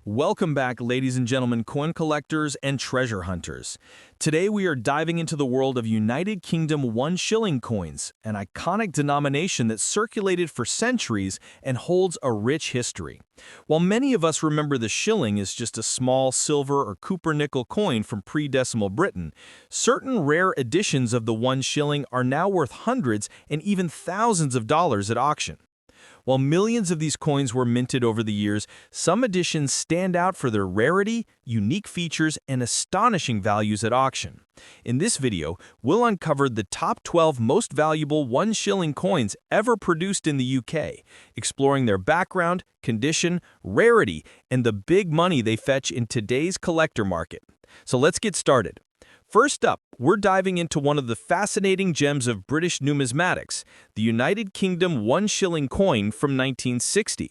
Welcome back, ladies and gentlemen, coin collectors and treasure hunters. Today we are diving into the world of United Kingdom 1 shilling coins, an iconic denomination that circulated for centuries and holds a rich history. While many of us remember the shilling as just a small silver or copper nickel coin from pre-decimal Britain, certain rare editions of the 1 shilling are now worth hundreds and even thousands of dollars at auction. While millions of these coins were minted over the years, some editions stand out for their rarity, unique features, and astonishing values at auction. In this video, we'll uncover the top 12 most valuable 1 shilling coins ever produced in the UK, exploring their background, condition, rarity, and the big money they fetch in today's collector market. So let's get started. First up, we're diving into one of the fascinating gems of British numismatics, the United Kingdom 1 shilling coin from 1960.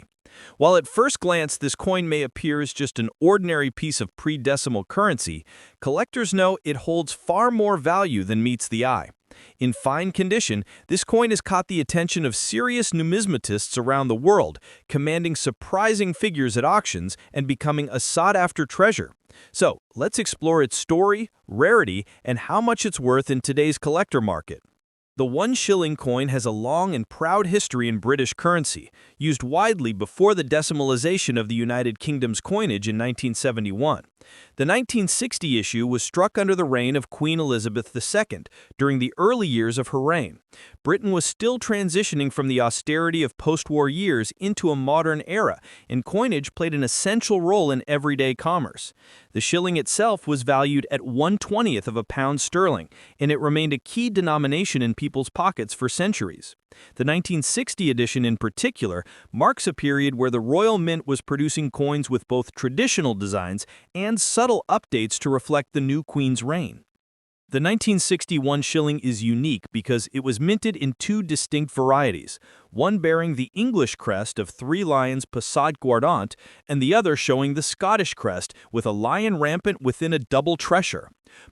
While at first glance this coin may appear as just an ordinary piece of pre-decimal currency, collectors know it holds far more value than meets the eye. In fine condition, this coin has caught the attention of serious numismatists around the world, commanding surprising figures at auctions and becoming a sought-after treasure. So, let's explore its story, rarity, and how much it's worth in today's collector market. The 1 shilling coin has a long and proud history in British currency, used widely before the decimalization of the United Kingdom's coinage in 1971. The 1960 issue was struck under the reign of Queen Elizabeth II during the early years of her reign. Britain was still transitioning from the austerity of post-war years into a modern era, and coinage played an essential role in everyday commerce. The shilling itself was valued at 1/20th of a pound sterling, and it remained a key denomination in people's pockets for centuries. The 1960 edition in particular marks a period where the Royal Mint was producing coins with both traditional designs and subtle updates to reflect the new Queen's reign. The 1961 shilling is unique because it was minted in two distinct varieties, one bearing the English crest of 3 lions passat guardant and the other showing the Scottish crest with a lion rampant within a double tresure.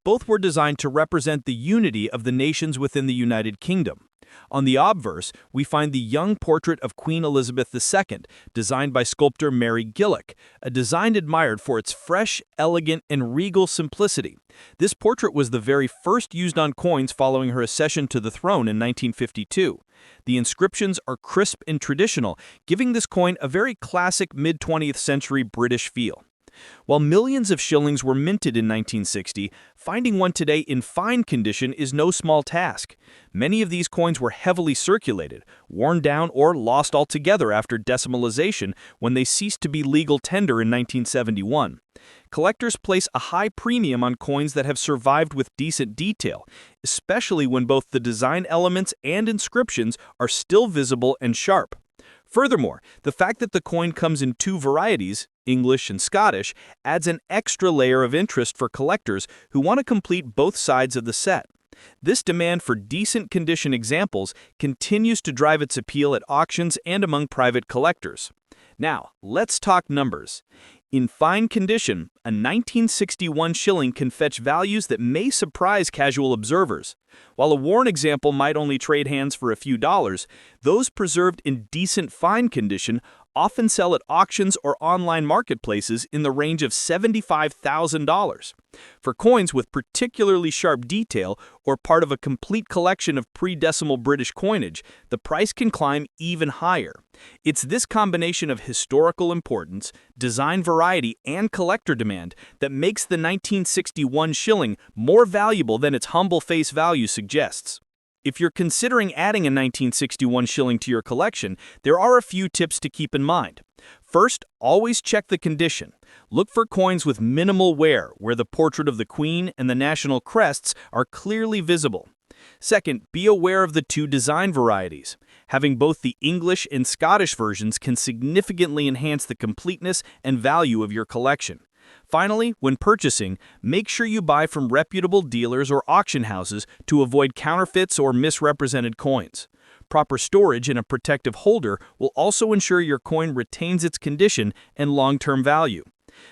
Both were designed to represent the unity of the nations within the United Kingdom. On the obverse, we find the young portrait of Queen Elizabeth II, designed by sculptor Mary Gillick, a design admired for its fresh, elegant, and regal simplicity. This portrait was the very first used on coins following her accession to the throne in 1952. The inscriptions are crisp and traditional, giving this coin a very classic mid-20th century British feel. While millions of shillings were minted in 1960, finding one today in fine condition is no small task. Many of these coins were heavily circulated, worn down, or lost altogether after decimalization when they ceased to be legal tender in 1971. Collectors place a high premium on coins that have survived with decent detail, especially when both the design elements and inscriptions are still visible and sharp. Furthermore, the fact that the coin comes in 2 varieties, English and Scottish, adds an extra layer of interest for collectors who want to complete both sides of the set. This demand for decent condition examples continues to drive its appeal at auctions and among private collectors. Now, let's talk numbers. In fine condition, a 1961 shilling can fetch values that may surprise casual observers. While a worn example might only trade hands for a few dollars, those preserved in decent fine condition often sell at auctions or online marketplaces in the range of $75,000. For coins with particularly sharp detail or part of a complete collection of pre-decimal British coinage, the price can climb even higher. It's this combination of historical importance, design variety, and collector demand that makes the 1961 shilling more valuable than its humble face value suggests. If you're considering adding a 1961 shilling to your collection, there are a few tips to keep in mind. First, always check the condition. Look for coins with minimal wear, where the portrait of the Queen and the national crests are clearly visible. Second, be aware of the 2 design varieties. Having both the English and Scottish versions can significantly enhance the completeness and value of your collection. Finally, when purchasing, make sure you buy from reputable dealers or auction houses to avoid counterfeits or misrepresented coins. Proper storage in a protective holder will also ensure your coin retains its condition and long-term value.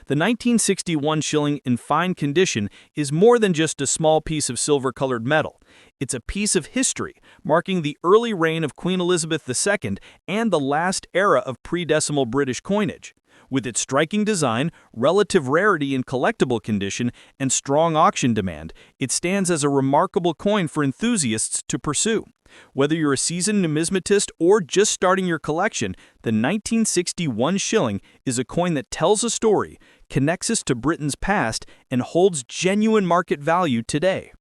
The 1961 shilling in fine condition is more than just a small piece of silver-colored metal. It's a piece of history, marking the early reign of Queen Elizabeth II and the last era of pre-decimal British coinage. With its striking design, relative rarity in collectible condition, and strong auction demand, it stands as a remarkable coin for enthusiasts to pursue. Whether you're a seasoned numismatist or just starting your collection, the 1961 shilling is a coin that tells a story, connects us to Britain's past, and holds genuine market value today.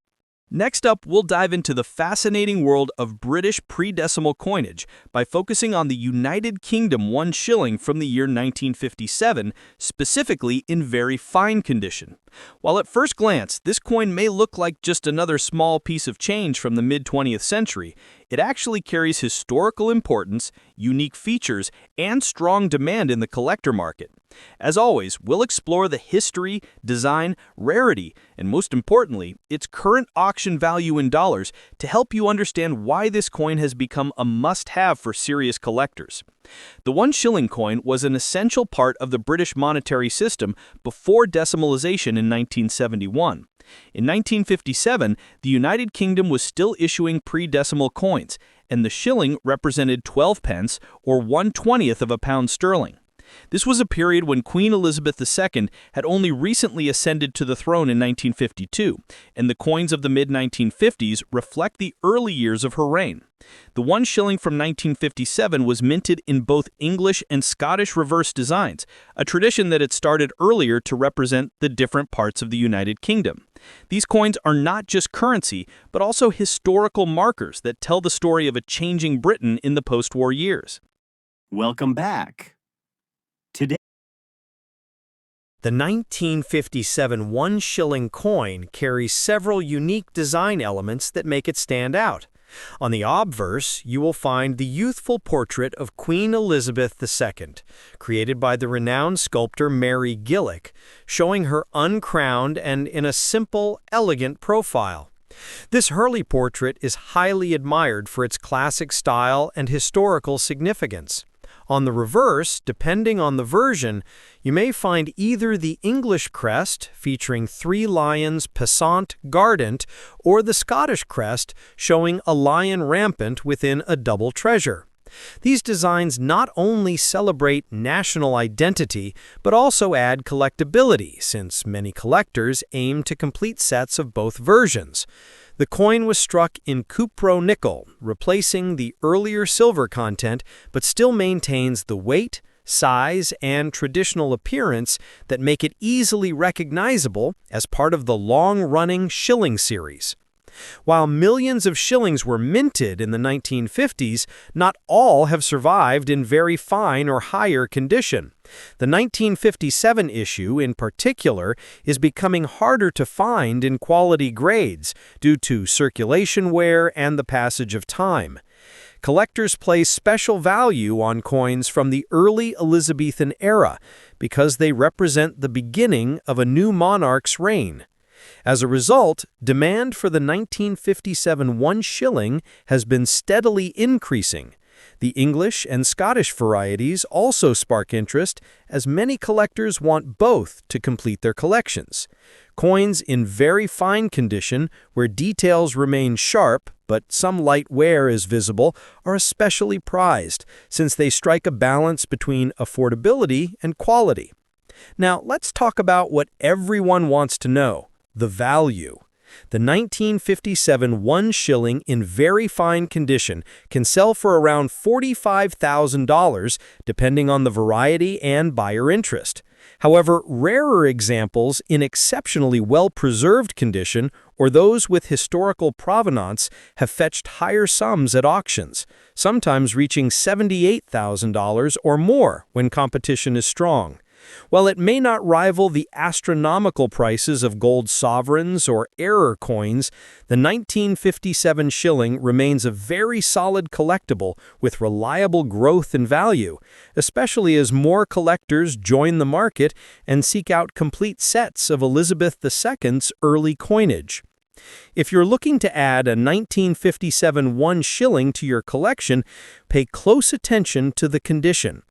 Next up, we'll dive into the fascinating world of British pre-decimal coinage by focusing on the United Kingdom 1 shilling from the year 1957, specifically in very fine condition. While at first glance, this coin may look like just another small piece of change from the mid-20th century, it actually carries historical importance, unique features, and strong demand in the collector market. As always, we'll explore the history, design, rarity, and most importantly, its current auction value in dollars to help you understand why this coin has become a must-have for serious collectors. The 1 shilling coin was an essential part of the British monetary system before decimalization in 1971. In 1957, the United Kingdom was still issuing pre-decimal coins, and the shilling represented 12 pence, or 1/20th of a pound sterling. This was a period when Queen Elizabeth II had only recently ascended to the throne in 1952, and the coins of the mid-1950s reflect the early years of her reign. The 1 shilling from 1957 was minted in both English and Scottish reverse designs, a tradition that had started earlier to represent the different parts of the United Kingdom. These coins are not just currency, but also historical markers that tell the story of a changing Britain in the post-war years. Welcome back. Today, the 1957 1 shilling coin carries several unique design elements that make it stand out. On the obverse, you will find the youthful portrait of Queen Elizabeth II, created by the renowned sculptor Mary Gillick, showing her uncrowned and in a simple, elegant profile. This Hurley portrait is highly admired for its classic style and historical significance. On the reverse, depending on the version, you may find either the English crest, featuring 3 lions passant guardant, or the Scottish crest, showing a lion rampant within a double treasure. These designs not only celebrate national identity, but also add collectability, since many collectors aim to complete sets of both versions. The coin was struck in cupro-nickel, replacing the earlier silver content, but still maintains the weight, size, and traditional appearance that make it easily recognizable as part of the long-running shilling series. While millions of shillings were minted in the 1950s, not all have survived in very fine or higher condition. The 1957 issue, in particular, is becoming harder to find in quality grades due to circulation wear and the passage of time. Collectors place special value on coins from the early Elizabethan era because they represent the beginning of a new monarch's reign. As a result, demand for the 1957 1 shilling has been steadily increasing. The English and Scottish varieties also spark interest, as many collectors want both to complete their collections. Coins in very fine condition, where details remain sharp but some light wear is visible, are especially prized, since they strike a balance between affordability and quality. Now, let's talk about what everyone wants to know: the value. The 1957 1 shilling in very fine condition can sell for around $45,000, depending on the variety and buyer interest. However, rarer examples in exceptionally well-preserved condition or those with historical provenance have fetched higher sums at auctions, sometimes reaching $78,000 or more when competition is strong. While it may not rival the astronomical prices of gold sovereigns or error coins, the 1957 shilling remains a very solid collectible with reliable growth in value, especially as more collectors join the market and seek out complete sets of Elizabeth II's early coinage. If you're looking to add a 1957 1 shilling to your collection, pay close attention to the condition.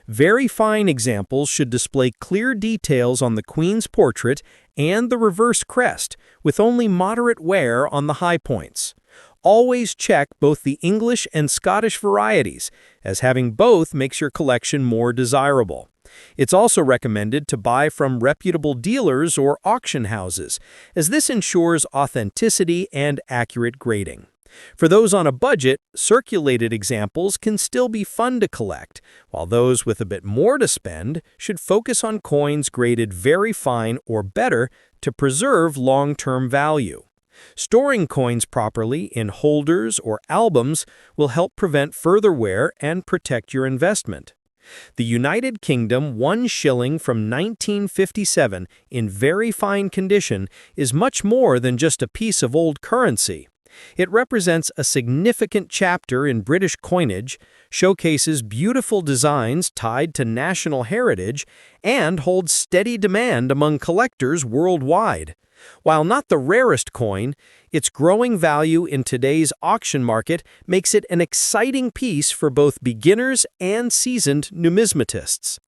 Very fine examples should display clear details on the Queen's portrait and the reverse crest, with only moderate wear on the high points. Always check both the English and Scottish varieties, as having both makes your collection more desirable. It's also recommended to buy from reputable dealers or auction houses, as this ensures authenticity and accurate grading. For those on a budget, circulated examples can still be fun to collect, while those with a bit more to spend should focus on coins graded very fine or better to preserve long-term value. Storing coins properly in holders or albums will help prevent further wear and protect your investment. The United Kingdom 1 shilling from 1957 in very fine condition is much more than just a piece of old currency. It represents a significant chapter in British coinage, showcases beautiful designs tied to national heritage, and holds steady demand among collectors worldwide. While not the rarest coin, its growing value in today's auction market makes it an exciting piece for both beginners and seasoned numismatists.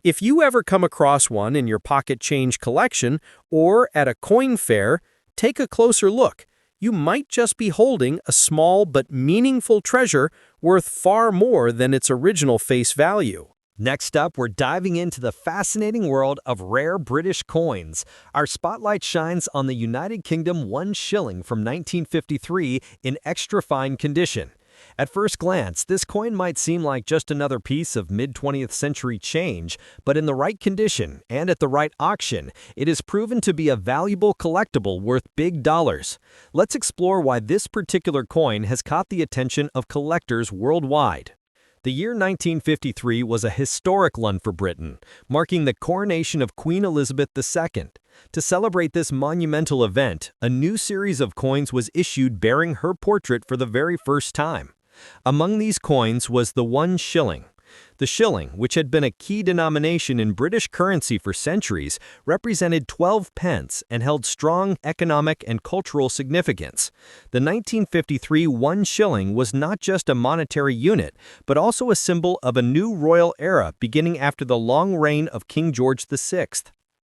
If you ever come across one in your pocket change collection or at a coin fair, take a closer look. You might just be holding a small but meaningful treasure worth far more than its original face value. Next up, we're diving into the fascinating world of rare British coins. Our spotlight shines on the United Kingdom 1 shilling from 1953 in extra fine condition. At first glance, this coin might seem like just another piece of mid-20th century change, but in the right condition and at the right auction, it is proven to be a valuable collectible worth big dollars. Let's explore why this particular coin has caught the attention of collectors worldwide. The year 1953 was a historic one for Britain, marking the coronation of Queen Elizabeth II. To celebrate this monumental event, a new series of coins was issued bearing her portrait for the very first time. Among these coins was the 1 shilling. The shilling, which had been a key denomination in British currency for centuries, represented 12 pence and held strong economic and cultural significance. The 1953 1 shilling was not just a monetary unit, but also a symbol of a new royal era beginning after the long reign of King George VI.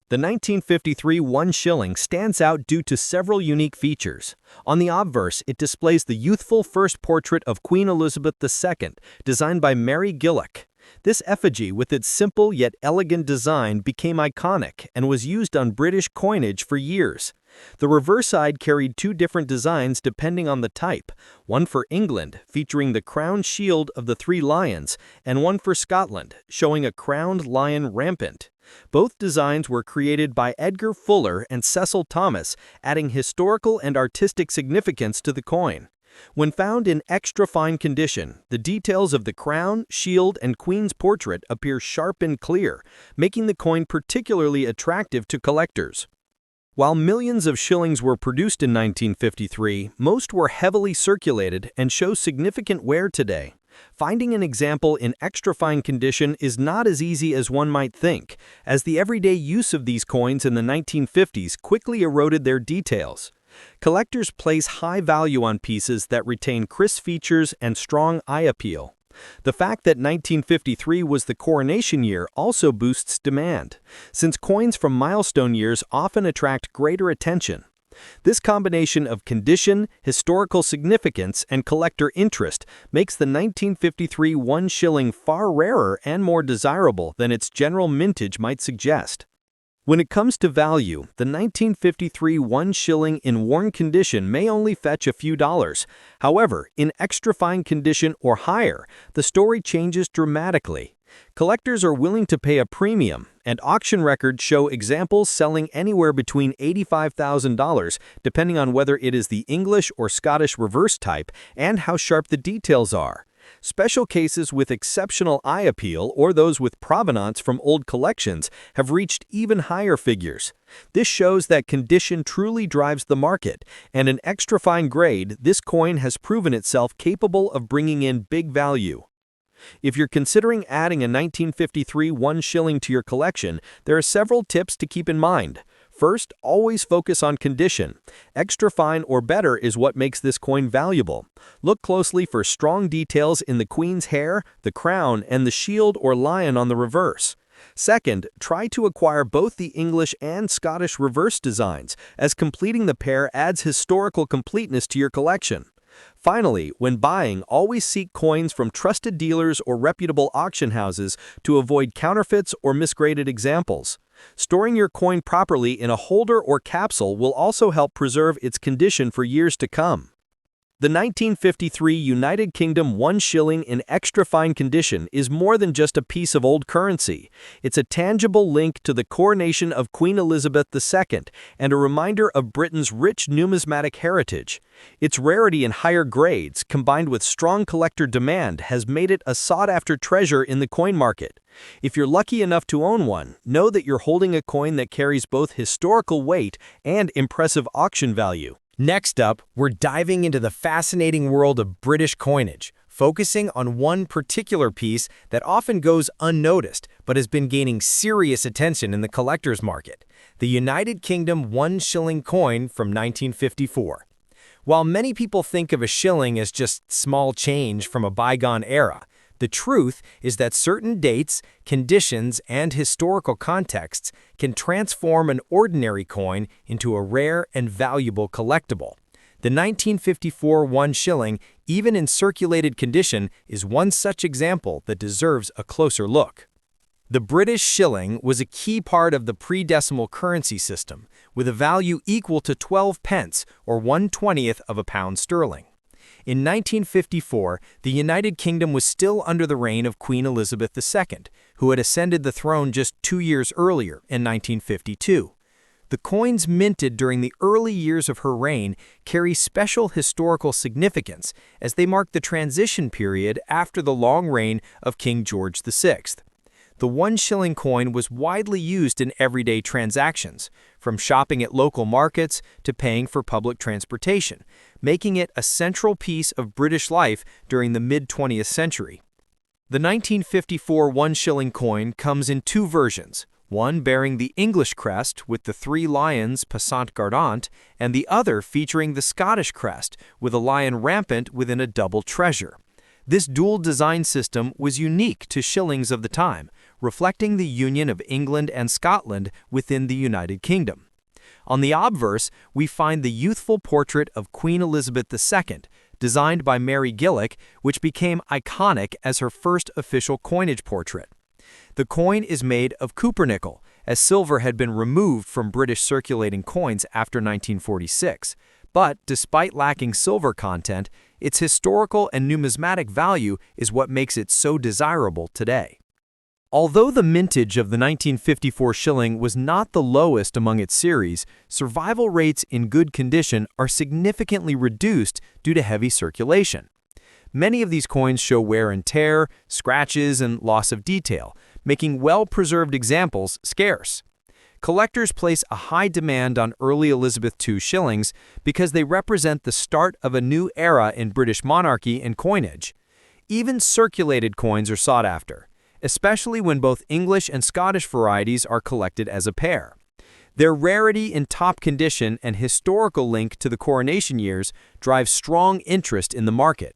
The 1953 1 shilling stands out due to several unique features. On the obverse, it displays the youthful first portrait of Queen Elizabeth II, designed by Mary Gillick. This effigy, with its simple yet elegant design, became iconic and was used on British coinage for years. The reverse side carried two different designs depending on the type, one for England, featuring the crowned shield of the three lions, and one for Scotland, showing a crowned lion rampant. Both designs were created by Edgar Fuller and Cecil Thomas, adding historical and artistic significance to the coin. When found in extra fine condition, the details of the crown, shield, and queen's portrait appear sharp and clear, making the coin particularly attractive to collectors. While millions of shillings were produced in 1953, most were heavily circulated and show significant wear today. Finding an example in extra fine condition is not as easy as one might think, as the everyday use of these coins in the 1950s quickly eroded their details. Collectors place high value on pieces that retain crisp features and strong eye appeal. The fact that 1953 was the coronation year also boosts demand, since coins from milestone years often attract greater attention. This combination of condition, historical significance, and collector interest makes the 1953 1 shilling far rarer and more desirable than its general mintage might suggest. When it comes to value, the 1953 1 shilling in worn condition may only fetch a few dollars. However, in extra fine condition or higher, the story changes dramatically. Collectors are willing to pay a premium, and auction records show examples selling anywhere between $85,000, depending on whether it is the English or Scottish reverse type and how sharp the details are. Special cases with exceptional eye appeal or those with provenance from old collections have reached even higher figures. This shows that condition truly drives the market, and an extra fine grade, this coin has proven itself capable of bringing in big value. If you're considering adding a 1953 1 shilling to your collection, there are several tips to keep in mind. First, always focus on condition. Extra fine or better is what makes this coin valuable. Look closely for strong details in the queen's hair, the crown, and the shield or lion on the reverse. Second, try to acquire both the English and Scottish reverse designs, as completing the pair adds historical completeness to your collection. Finally, when buying, always seek coins from trusted dealers or reputable auction houses to avoid counterfeits or misgraded examples. Storing your coin properly in a holder or capsule will also help preserve its condition for years to come. The 1953 United Kingdom 1 shilling in extra fine condition is more than just a piece of old currency. It's a tangible link to the coronation of Queen Elizabeth II and a reminder of Britain's rich numismatic heritage. Its rarity in higher grades, combined with strong collector demand, has made it a sought-after treasure in the coin market. If you're lucky enough to own one, know that you're holding a coin that carries both historical weight and impressive auction value. Next up, we're diving into the fascinating world of British coinage, focusing on one particular piece that often goes unnoticed but has been gaining serious attention in the collector's market: the United Kingdom 1 shilling coin from 1954. While many people think of a shilling as just small change from a bygone era, the truth is that certain dates, conditions, and historical contexts can transform an ordinary coin into a rare and valuable collectible. The 1954 1 shilling, even in circulated condition, is one such example that deserves a closer look. The British shilling was a key part of the pre-decimal currency system, with a value equal to 12 pence, or 1/20th of a pound sterling. In 1954, the United Kingdom was still under the reign of Queen Elizabeth II, who had ascended the throne just 2 years earlier in 1952. The coins minted during the early years of her reign carry special historical significance as they mark the transition period after the long reign of King George VI. The 1 shilling coin was widely used in everyday transactions, from shopping at local markets to paying for public transportation, making it a central piece of British life during the mid-20th century. The 1954 1 shilling coin comes in two versions, one bearing the English crest with the 3 lions passant gardant, and the other featuring the Scottish crest with a lion rampant within a double treasure. This dual design system was unique to shillings of the time, reflecting the union of England and Scotland within the United Kingdom. On the obverse, we find the youthful portrait of Queen Elizabeth II, designed by Mary Gillick, which became iconic as her first official coinage portrait. The coin is made of cupronickel, as silver had been removed from British circulating coins after 1946. But despite lacking silver content, its historical and numismatic value is what makes it so desirable today. Although the mintage of the 1954 shilling was not the lowest among its series, survival rates in good condition are significantly reduced due to heavy circulation. Many of these coins show wear and tear, scratches, and loss of detail, making well-preserved examples scarce. Collectors place a high demand on early Elizabeth II shillings because they represent the start of a new era in British monarchy and coinage. Even circulated coins are sought after, especially when both English and Scottish varieties are collected as a pair. Their rarity in top condition and historical link to the coronation years drive strong interest in the market.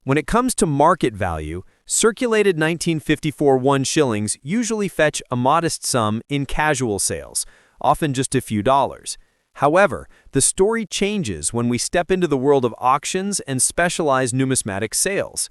When it comes to market value, circulated 1954 1 shillings usually fetch a modest sum in casual sales, often just a few dollars. However, the story changes when we step into the world of auctions and specialized numismatic sales.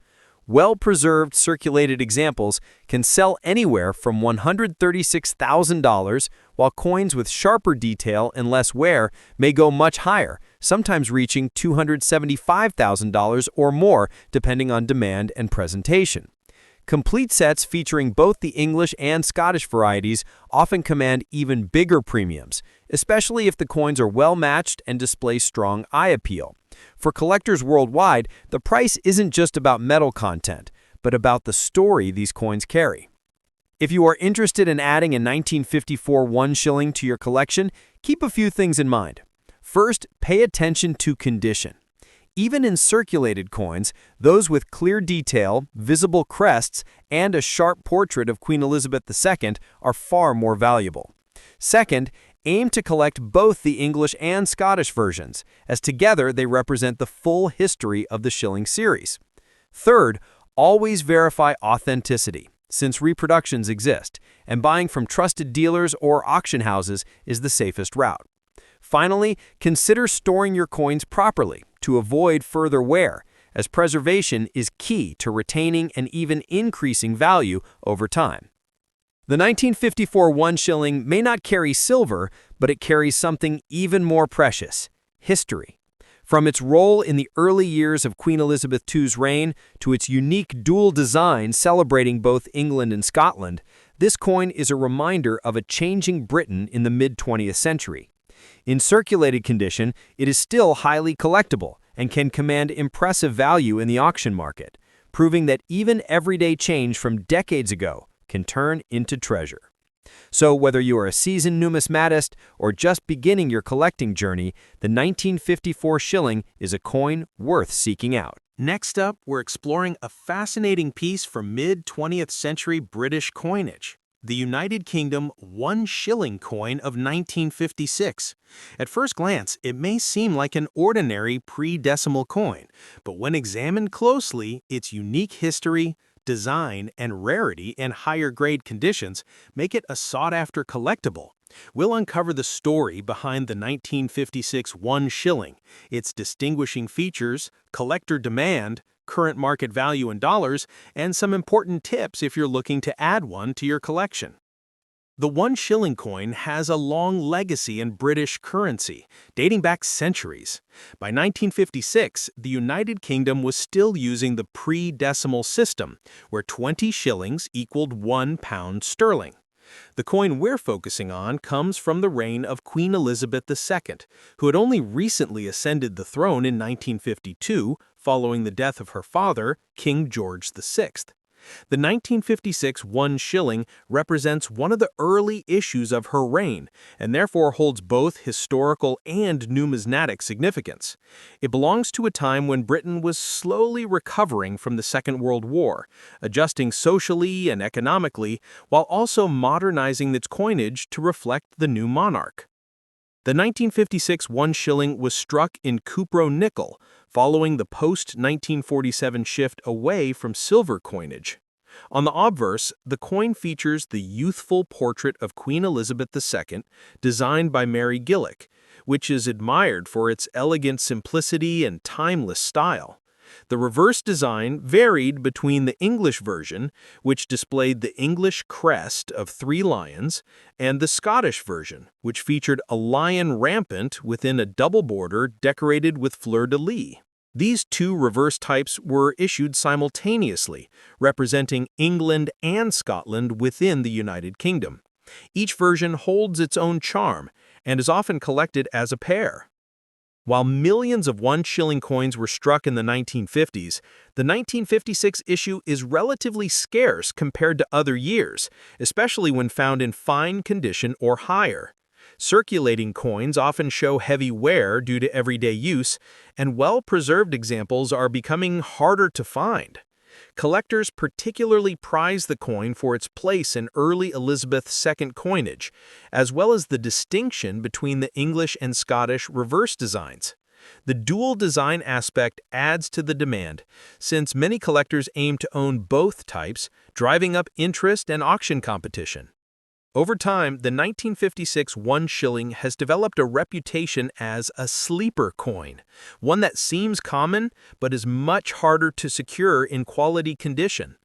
Well-preserved circulated examples can sell anywhere from $136,000, while coins with sharper detail and less wear may go much higher, sometimes reaching $275,000 or more, depending on demand and presentation. Complete sets featuring both the English and Scottish varieties often command even bigger premiums, especially if the coins are well-matched and display strong eye appeal. For collectors worldwide, the price isn't just about metal content, but about the story these coins carry. If you are interested in adding a 1954 1 shilling to your collection, keep a few things in mind. First, pay attention to condition. Even in circulated coins, those with clear detail, visible crests, and a sharp portrait of Queen Elizabeth II are far more valuable. Second, aim to collect both the English and Scottish versions, as together they represent the full history of the shilling series. Third, always verify authenticity, since reproductions exist, and buying from trusted dealers or auction houses is the safest route. Finally, consider storing your coins properly to avoid further wear, as preservation is key to retaining and even increasing value over time. The 1954 1 shilling may not carry silver, but it carries something even more precious: history. From its role in the early years of Queen Elizabeth II's reign to its unique dual design celebrating both England and Scotland, this coin is a reminder of a changing Britain in the mid-20th century. In circulated condition, it is still highly collectible and can command impressive value in the auction market, proving that even everyday change from decades ago can turn into treasure. So whether you are a seasoned numismatist or just beginning your collecting journey, the 1954 shilling is a coin worth seeking out. Next up, we're exploring a fascinating piece from mid-20th century British coinage, the United Kingdom 1 shilling coin of 1956. At first glance, it may seem like an ordinary pre-decimal coin, but when examined closely, its unique history, design, and rarity in higher-grade conditions make it a sought-after collectible. We'll uncover the story behind the 1956 1 shilling, its distinguishing features, collector demand, current market value in dollars, and some important tips if you're looking to add one to your collection. The 1 shilling coin has a long legacy in British currency, dating back centuries. By 1956, the United Kingdom was still using the pre-decimal system, where 20 shillings equaled 1 pound sterling. The coin we're focusing on comes from the reign of Queen Elizabeth II, who had only recently ascended the throne in 1952 following the death of her father, King George VI. The 1956 1 shilling represents one of the early issues of her reign, and therefore holds both historical and numismatic significance. It belongs to a time when Britain was slowly recovering from the Second World War, adjusting socially and economically, while also modernizing its coinage to reflect the new monarch. The 1956 1 shilling was struck in cupro nickel, following the post-1947 shift away from silver coinage. On the obverse, the coin features the youthful portrait of Queen Elizabeth II, designed by Mary Gillick, which is admired for its elegant simplicity and timeless style. The reverse design varied between the English version, which displayed the English crest of 3 lions, and the Scottish version, which featured a lion rampant within a double border decorated with fleur-de-lis. These 2 reverse types were issued simultaneously, representing England and Scotland within the United Kingdom. Each version holds its own charm and is often collected as a pair. While millions of 1 shilling coins were struck in the 1950s, the 1956 issue is relatively scarce compared to other years, especially when found in fine condition or higher. Circulating coins often show heavy wear due to everyday use, and well-preserved examples are becoming harder to find. Collectors particularly prize the coin for its place in early Elizabeth II coinage, as well as the distinction between the English and Scottish reverse designs. The dual design aspect adds to the demand, since many collectors aim to own both types, driving up interest and auction competition. Over time, the 1956 1 shilling has developed a reputation as a sleeper coin, one that seems common but is much harder to secure in quality condition.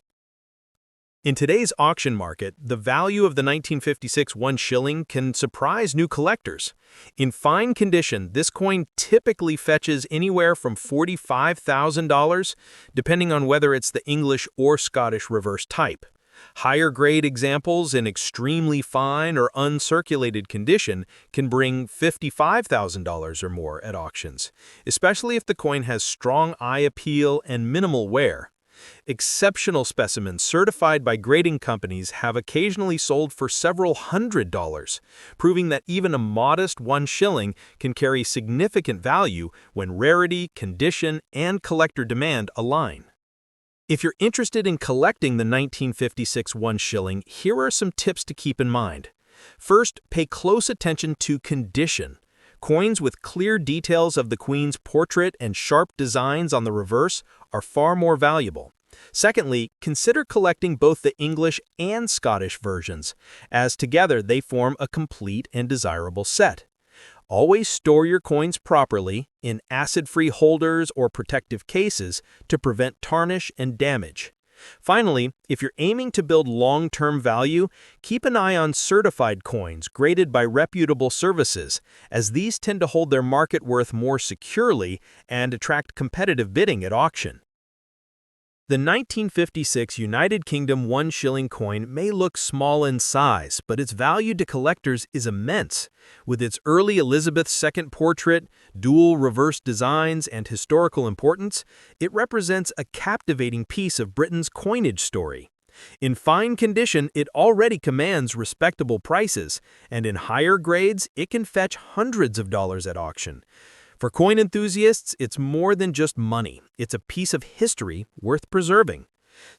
In today's auction market, the value of the 1956 1 shilling can surprise new collectors. In fine condition, this coin typically fetches anywhere from $45,000, depending on whether it's the English or Scottish reverse type. Higher-grade examples in extremely fine or uncirculated condition can bring $55,000 or more at auctions, especially if the coin has strong eye appeal and minimal wear. Exceptional specimens certified by grading companies have occasionally sold for several $100s, proving that even a modest 1 shilling can carry significant value when rarity, condition, and collector demand align. If you're interested in collecting the 1956 1 shilling, here are some tips to keep in mind. First, pay close attention to condition. Coins with clear details of the Queen's portrait and sharp designs on the reverse are far more valuable. Secondly, consider collecting both the English and Scottish versions, as together they form a complete and desirable set. Always store your coins properly in acid-free holders or protective cases to prevent tarnish and damage. Finally, if you're aiming to build long-term value, keep an eye on certified coins graded by reputable services, as these tend to hold their market worth more securely and attract competitive bidding at auction. The 1956 United Kingdom 1 shilling coin may look small in size, but its value to collectors is immense. With its early Elizabeth II portrait, dual reverse designs, and historical importance, it represents a captivating piece of Britain's coinage story. In fine condition, it already commands respectable prices, and in higher grades, it can fetch hundreds of dollars at auction. For coin enthusiasts, it's more than just money. It's a piece of history worth preserving.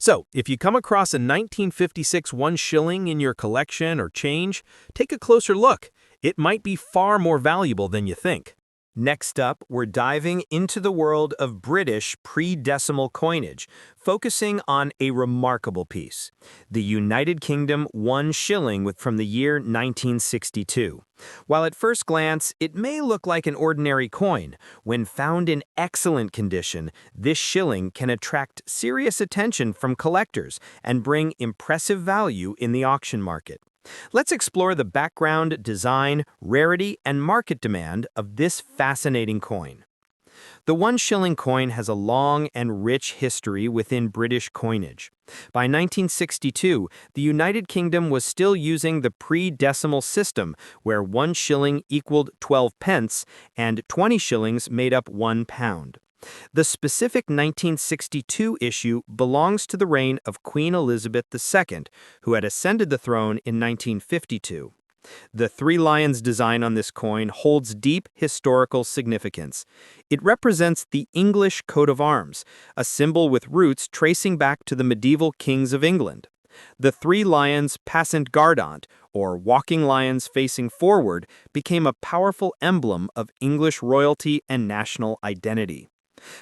So, if you come across a 1956 1 shilling in your collection or change, take a closer look. It might be far more valuable than you think. Next up, we're diving into the world of British pre-decimal coinage, focusing on a remarkable piece, the United Kingdom 1 shilling from the year 1962. While at first glance, it may look like an ordinary coin, when found in excellent condition, this shilling can attract serious attention from collectors and bring impressive value in the auction market. Let's explore the background, design, rarity, and market demand of this fascinating coin. The 1 shilling coin has a long and rich history within British coinage. By 1962, the United Kingdom was still using the pre-decimal system, where 1 shilling equaled 12 pence and 20 shillings made up 1 pound. The specific 1962 issue belongs to the reign of Queen Elizabeth II, who had ascended the throne in 1952. The three lions design on this coin holds deep historical significance. It represents the English coat of arms, a symbol with roots tracing back to the medieval kings of England. The three lions passant gardant, or walking lions facing forward, became a powerful emblem of English royalty and national identity.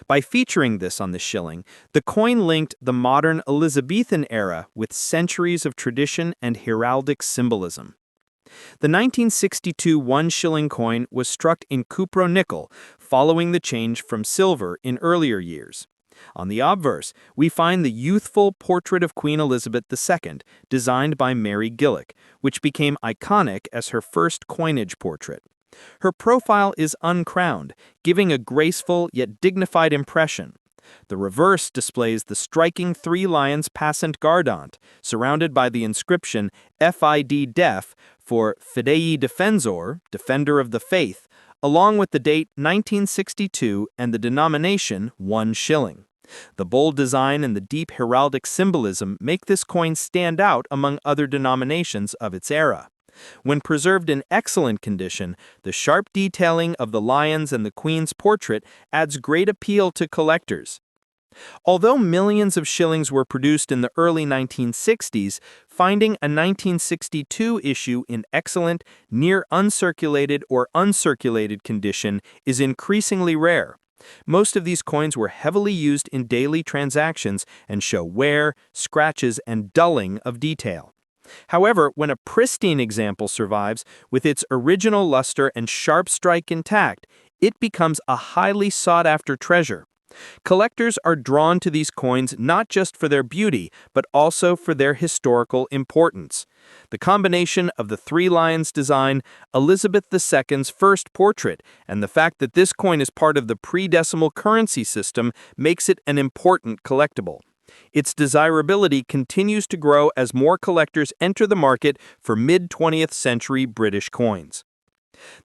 By featuring this on the shilling, the coin linked the modern Elizabethan era with centuries of tradition and heraldic symbolism. The 1962 1 shilling coin was struck in cupro-nickel, following the change from silver in earlier years. On the obverse, we find the youthful portrait of Queen Elizabeth II, designed by Mary Gillick, which became iconic as her first coinage portrait. Her profile is uncrowned, giving a graceful yet dignified impression. The reverse displays the striking three lions passant gardant, surrounded by the inscription FID Def for Fidei Defensor, Defender of the Faith, along with the date 1962 and the denomination 1 shilling. The bold design and the deep heraldic symbolism make this coin stand out among other denominations of its era. When preserved in excellent condition, the sharp detailing of the lions and the Queen's portrait adds great appeal to collectors. Although millions of shillings were produced in the early 1960s, finding a 1962 issue in excellent, near uncirculated or uncirculated condition is increasingly rare. Most of these coins were heavily used in daily transactions and show wear, scratches, and dulling of detail. However, when a pristine example survives, with its original luster and sharp strike intact, it becomes a highly sought-after treasure. Collectors are drawn to these coins not just for their beauty, but also for their historical importance. The combination of the three lions design, Elizabeth II's first portrait, and the fact that this coin is part of the pre-decimal currency system makes it an important collectible. Its desirability continues to grow as more collectors enter the market for mid-20th century British coins.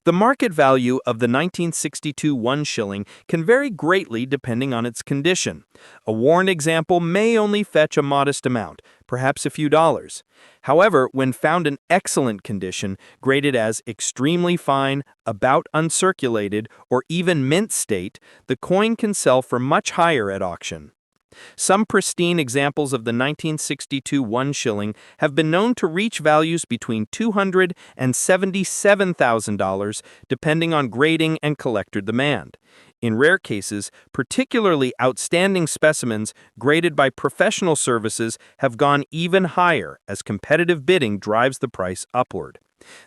The market value of the 1962 1 shilling can vary greatly depending on its condition. A worn example may only fetch a modest amount, perhaps a few dollars. However, when found in excellent condition, graded as extremely fine, about uncirculated, or even mint state, the coin can sell for much higher at auction. Some pristine examples of the 1962 1 shilling have been known to reach values between $200,000 and $77,000, depending on grading and collector demand. In rare cases, particularly outstanding specimens graded by professional services have gone even higher as competitive bidding drives the price upward.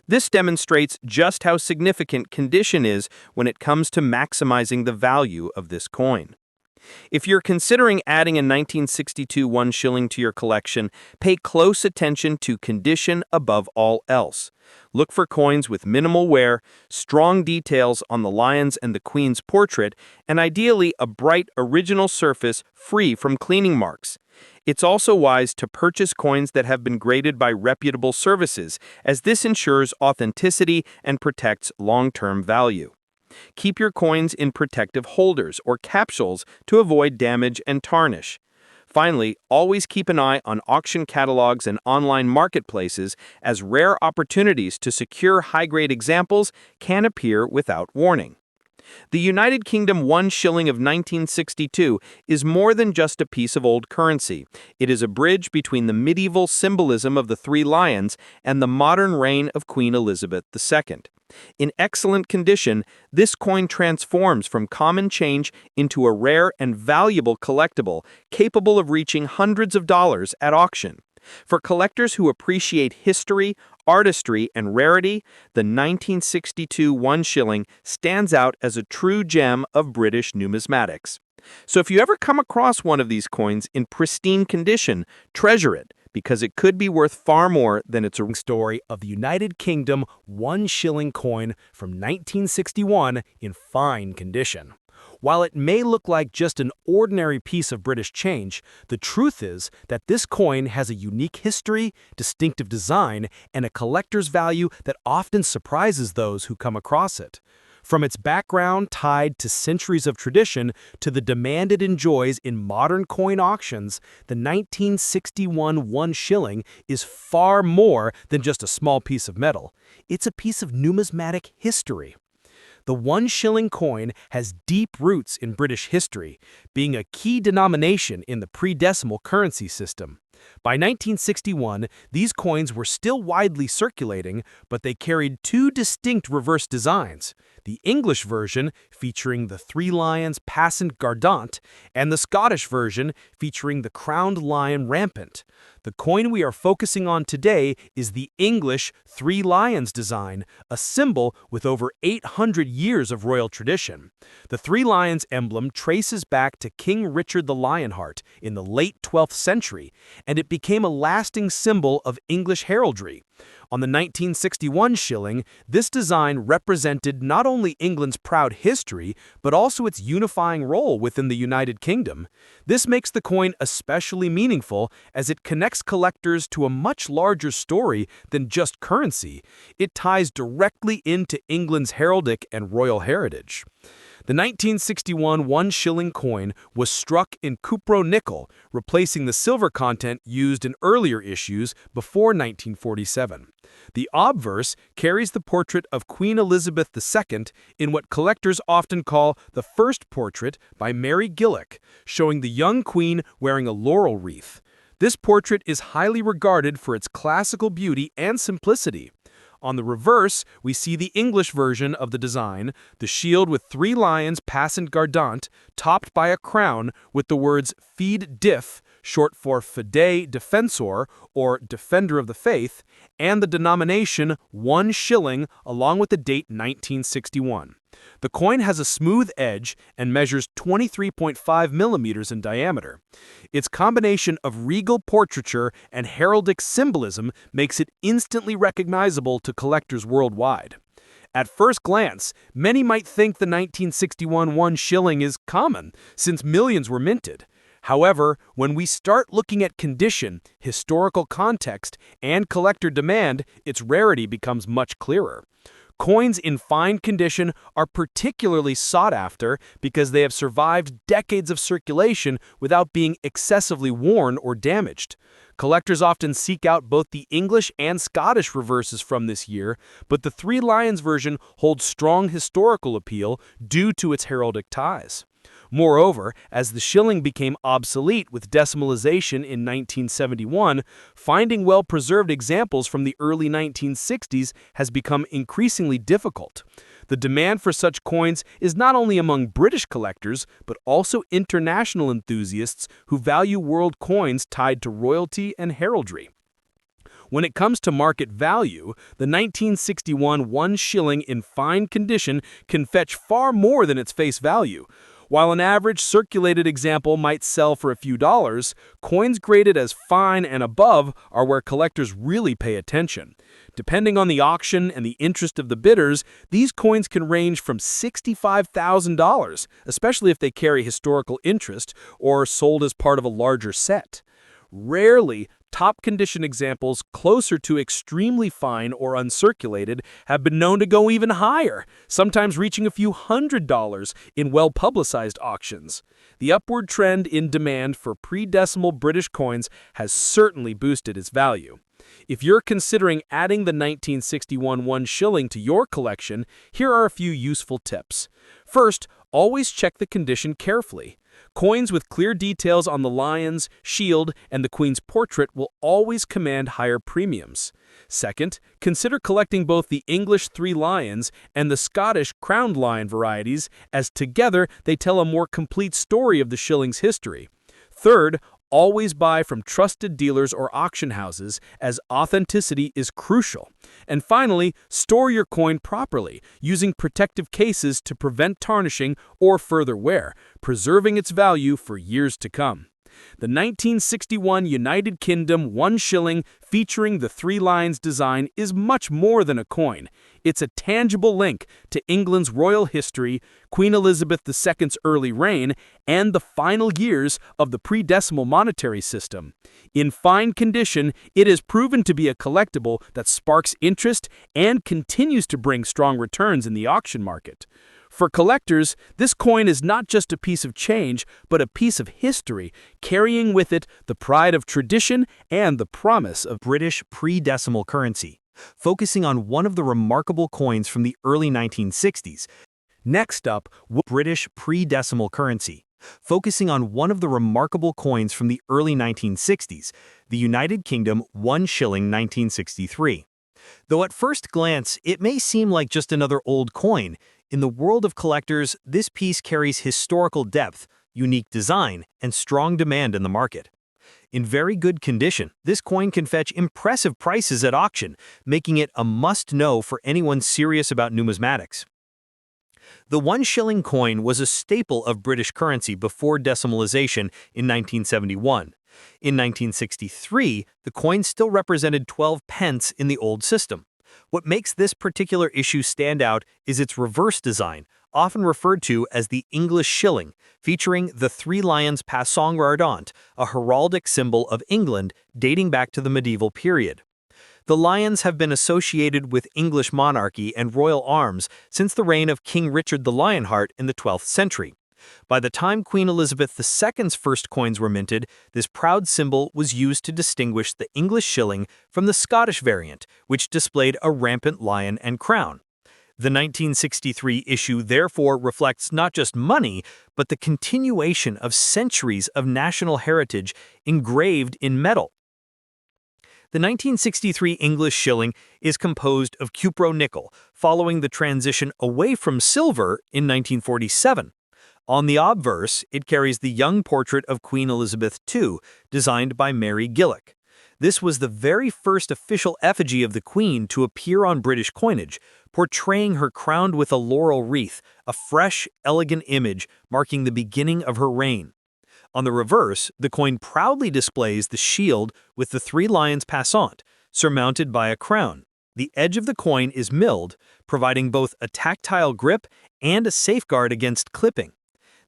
This demonstrates just how significant condition is when it comes to maximizing the value of this coin. If you're considering adding a 1962 1 shilling to your collection, pay close attention to condition above all else. Look for coins with minimal wear, strong details on the lion's and the queen's portrait, and ideally a bright original surface free from cleaning marks. It's also wise to purchase coins that have been graded by reputable services, as this ensures authenticity and protects long-term value. Keep your coins in protective holders or capsules to avoid damage and tarnish. Finally, always keep an eye on auction catalogs and online marketplaces, as rare opportunities to secure high-grade examples can appear without warning. The United Kingdom 1 shilling of 1962 is more than just a piece of old currency. It is a bridge between the medieval symbolism of the three lions and the modern reign of Queen Elizabeth II. In excellent condition, this coin transforms from common change into a rare and valuable collectible capable of reaching hundreds of dollars at auction. For collectors who appreciate history, artistry, and rarity, the 1962 1 shilling stands out as a true gem of British numismatics. So if you ever come across one of these coins in pristine condition, treasure it, because it could be worth far more than its original Story of the United Kingdom 1 shilling coin from 1961 in fine condition. While it may look like just an ordinary piece of British change, the truth is that this coin has a unique history, distinctive design, and a collector's value that often surprises those who come across it. From its background tied to centuries of tradition to the demand it enjoys in modern coin auctions, the 1961 1 shilling is far more than just a small piece of metal. It's a piece of numismatic history. The 1 shilling coin has deep roots in British history, being a key denomination in the pre-decimal currency system. By 1961, these coins were still widely circulating, but they carried two distinct reverse designs: the English version, featuring the three lions passant gardant, and the Scottish version, featuring the crowned lion rampant. The coin we are focusing on today is the English three lions design, a symbol with over 800 years of royal tradition. The three lions emblem traces back to King Richard the Lionheart in the late 12th century, and it became a lasting symbol of English heraldry. On the 1961 shilling, this design represented not only England's proud history, but also its unifying role within the United Kingdom. This makes the coin especially meaningful as it connects collectors to a much larger story than just currency. It ties directly into England's heraldic and royal heritage. The 1961 1 shilling coin was struck in cupro-nickel, replacing the silver content used in earlier issues before 1947. The obverse carries the portrait of Queen Elizabeth II in what collectors often call the first portrait by Mary Gillick, showing the young queen wearing a laurel wreath. This portrait is highly regarded for its classical beauty and simplicity. On the reverse, we see the English version of the design, the shield with three lions passant gardant, topped by a crown with the words Fide Diff, short for Fidei Defensor, or Defender of the Faith, and the denomination 1 shilling along with the date 1961. The coin has a smooth edge and measures 23.5 millimeters in diameter. Its combination of regal portraiture and heraldic symbolism makes it instantly recognizable to collectors worldwide. At first glance, many might think the 1961 1 shilling is common, since millions were minted. However, when we start looking at condition, historical context, and collector demand, its rarity becomes much clearer. Coins in fine condition are particularly sought after because they have survived decades of circulation without being excessively worn or damaged. Collectors often seek out both the English and Scottish reverses from this year, but the Three Lions version holds strong historical appeal due to its heraldic ties. Moreover, as the shilling became obsolete with decimalization in 1971, finding well-preserved examples from the early 1960s has become increasingly difficult. The demand for such coins is not only among British collectors, but also international enthusiasts who value world coins tied to royalty and heraldry. When it comes to market value, the 1961 1 shilling in fine condition can fetch far more than its face value. While an average circulated example might sell for a few dollars, coins graded as fine and above are where collectors really pay attention. Depending on the auction and the interest of the bidders, these coins can range from $65,000, especially if they carry historical interest or sold as part of a larger set. Rarely, top-condition examples closer to extremely fine or uncirculated have been known to go even higher, sometimes reaching a few $100s in well-publicized auctions. The upward trend in demand for pre-decimal British coins has certainly boosted its value. If you're considering adding the 1961 1 shilling to your collection, here are a few useful tips. First, always check the condition carefully. Coins with clear details on the lion's, shield, and the queen's portrait will always command higher premiums. Second, consider collecting both the English 3 lions and the Scottish crowned lion varieties, as together they tell a more complete story of the shilling's history. Third, always buy from trusted dealers or auction houses, as authenticity is crucial. And finally, store your coin properly, using protective cases to prevent tarnishing or further wear, preserving its value for years to come. The 1961 United Kingdom 1 shilling featuring the 3 lions design is much more than a coin. It's a tangible link to England's royal history, Queen Elizabeth II's early reign, and the final years of the pre-decimal monetary system. In fine condition, it has proven to be a collectible that sparks interest and continues to bring strong returns in the auction market. For collectors, this coin is not just a piece of change, but a piece of history, carrying with it the pride of tradition and the promise of British pre-decimal currency, focusing on one of the remarkable coins from the early 1960s. Next up, British pre-decimal currency, focusing on one of the remarkable coins from the early 1960s, the United Kingdom 1 shilling 1963. Though at first glance, it may seem like just another old coin, in the world of collectors, this piece carries historical depth, unique design, and strong demand in the market. In very good condition, this coin can fetch impressive prices at auction, making it a must-know for anyone serious about numismatics. The 1 shilling coin was a staple of British currency before decimalization in 1971. In 1963, the coin still represented 12 pence in the old system. What makes this particular issue stand out is its reverse design, often referred to as the English shilling, featuring the 3 lions passant ardent, a heraldic symbol of England dating back to the medieval period. The lions have been associated with English monarchy and royal arms since the reign of King Richard the Lionheart in the 12th century. By the time Queen Elizabeth II's first coins were minted, this proud symbol was used to distinguish the English shilling from the Scottish variant, which displayed a rampant lion and crown. The 1963 issue therefore reflects not just money, but the continuation of centuries of national heritage engraved in metal. The 1963 English shilling is composed of cupro-nickel, following the transition away from silver in 1947. On the obverse, it carries the young portrait of Queen Elizabeth II, designed by Mary Gillick. This was the very first official effigy of the Queen to appear on British coinage, portraying her crowned with a laurel wreath, a fresh, elegant image marking the beginning of her reign. On the reverse, the coin proudly displays the shield with the 3 lions passant, surmounted by a crown. The edge of the coin is milled, providing both a tactile grip and a safeguard against clipping.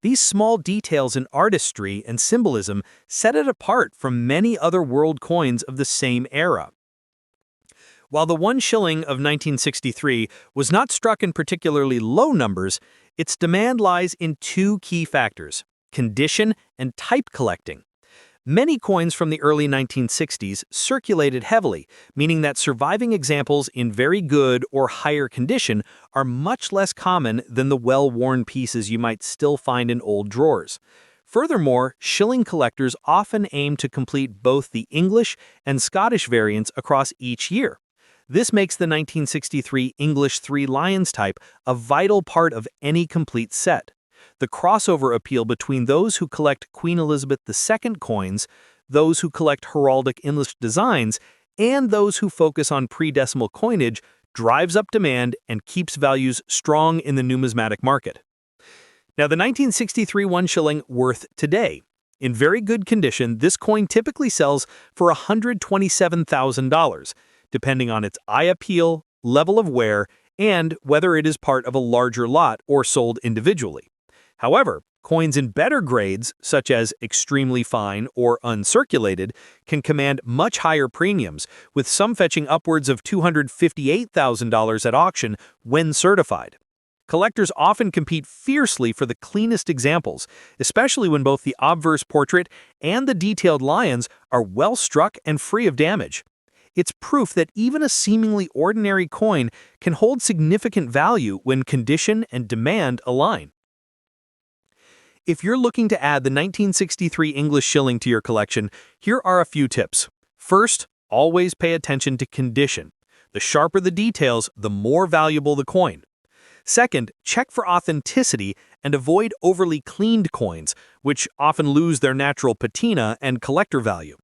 These small details in artistry and symbolism set it apart from many other world coins of the same era. While the 1 shilling of 1963 was not struck in particularly low numbers, its demand lies in 2 key factors: condition and type collecting. Many coins from the early 1960s circulated heavily, meaning that surviving examples in very good or higher condition are much less common than the well-worn pieces you might still find in old drawers. Furthermore, shilling collectors often aim to complete both the English and Scottish variants across each year. This makes the 1963 English 3 lions type a vital part of any complete set. The crossover appeal between those who collect Queen Elizabeth II coins, those who collect heraldic English designs, and those who focus on pre-decimal coinage drives up demand and keeps values strong in the numismatic market. Now, the 1963 1 shilling worth today. In very good condition, this coin typically sells for $127,000, depending on its eye appeal, level of wear, and whether it is part of a larger lot or sold individually. However, coins in better grades, such as extremely fine or uncirculated, can command much higher premiums, with some fetching upwards of $258,000 at auction when certified. Collectors often compete fiercely for the cleanest examples, especially when both the obverse portrait and the detailed lions are well struck and free of damage. It's proof that even a seemingly ordinary coin can hold significant value when condition and demand align. If you're looking to add the 1963 English shilling to your collection, here are a few tips. First, always pay attention to condition. The sharper the details, the more valuable the coin. Second, check for authenticity and avoid overly cleaned coins, which often lose their natural patina and collector value.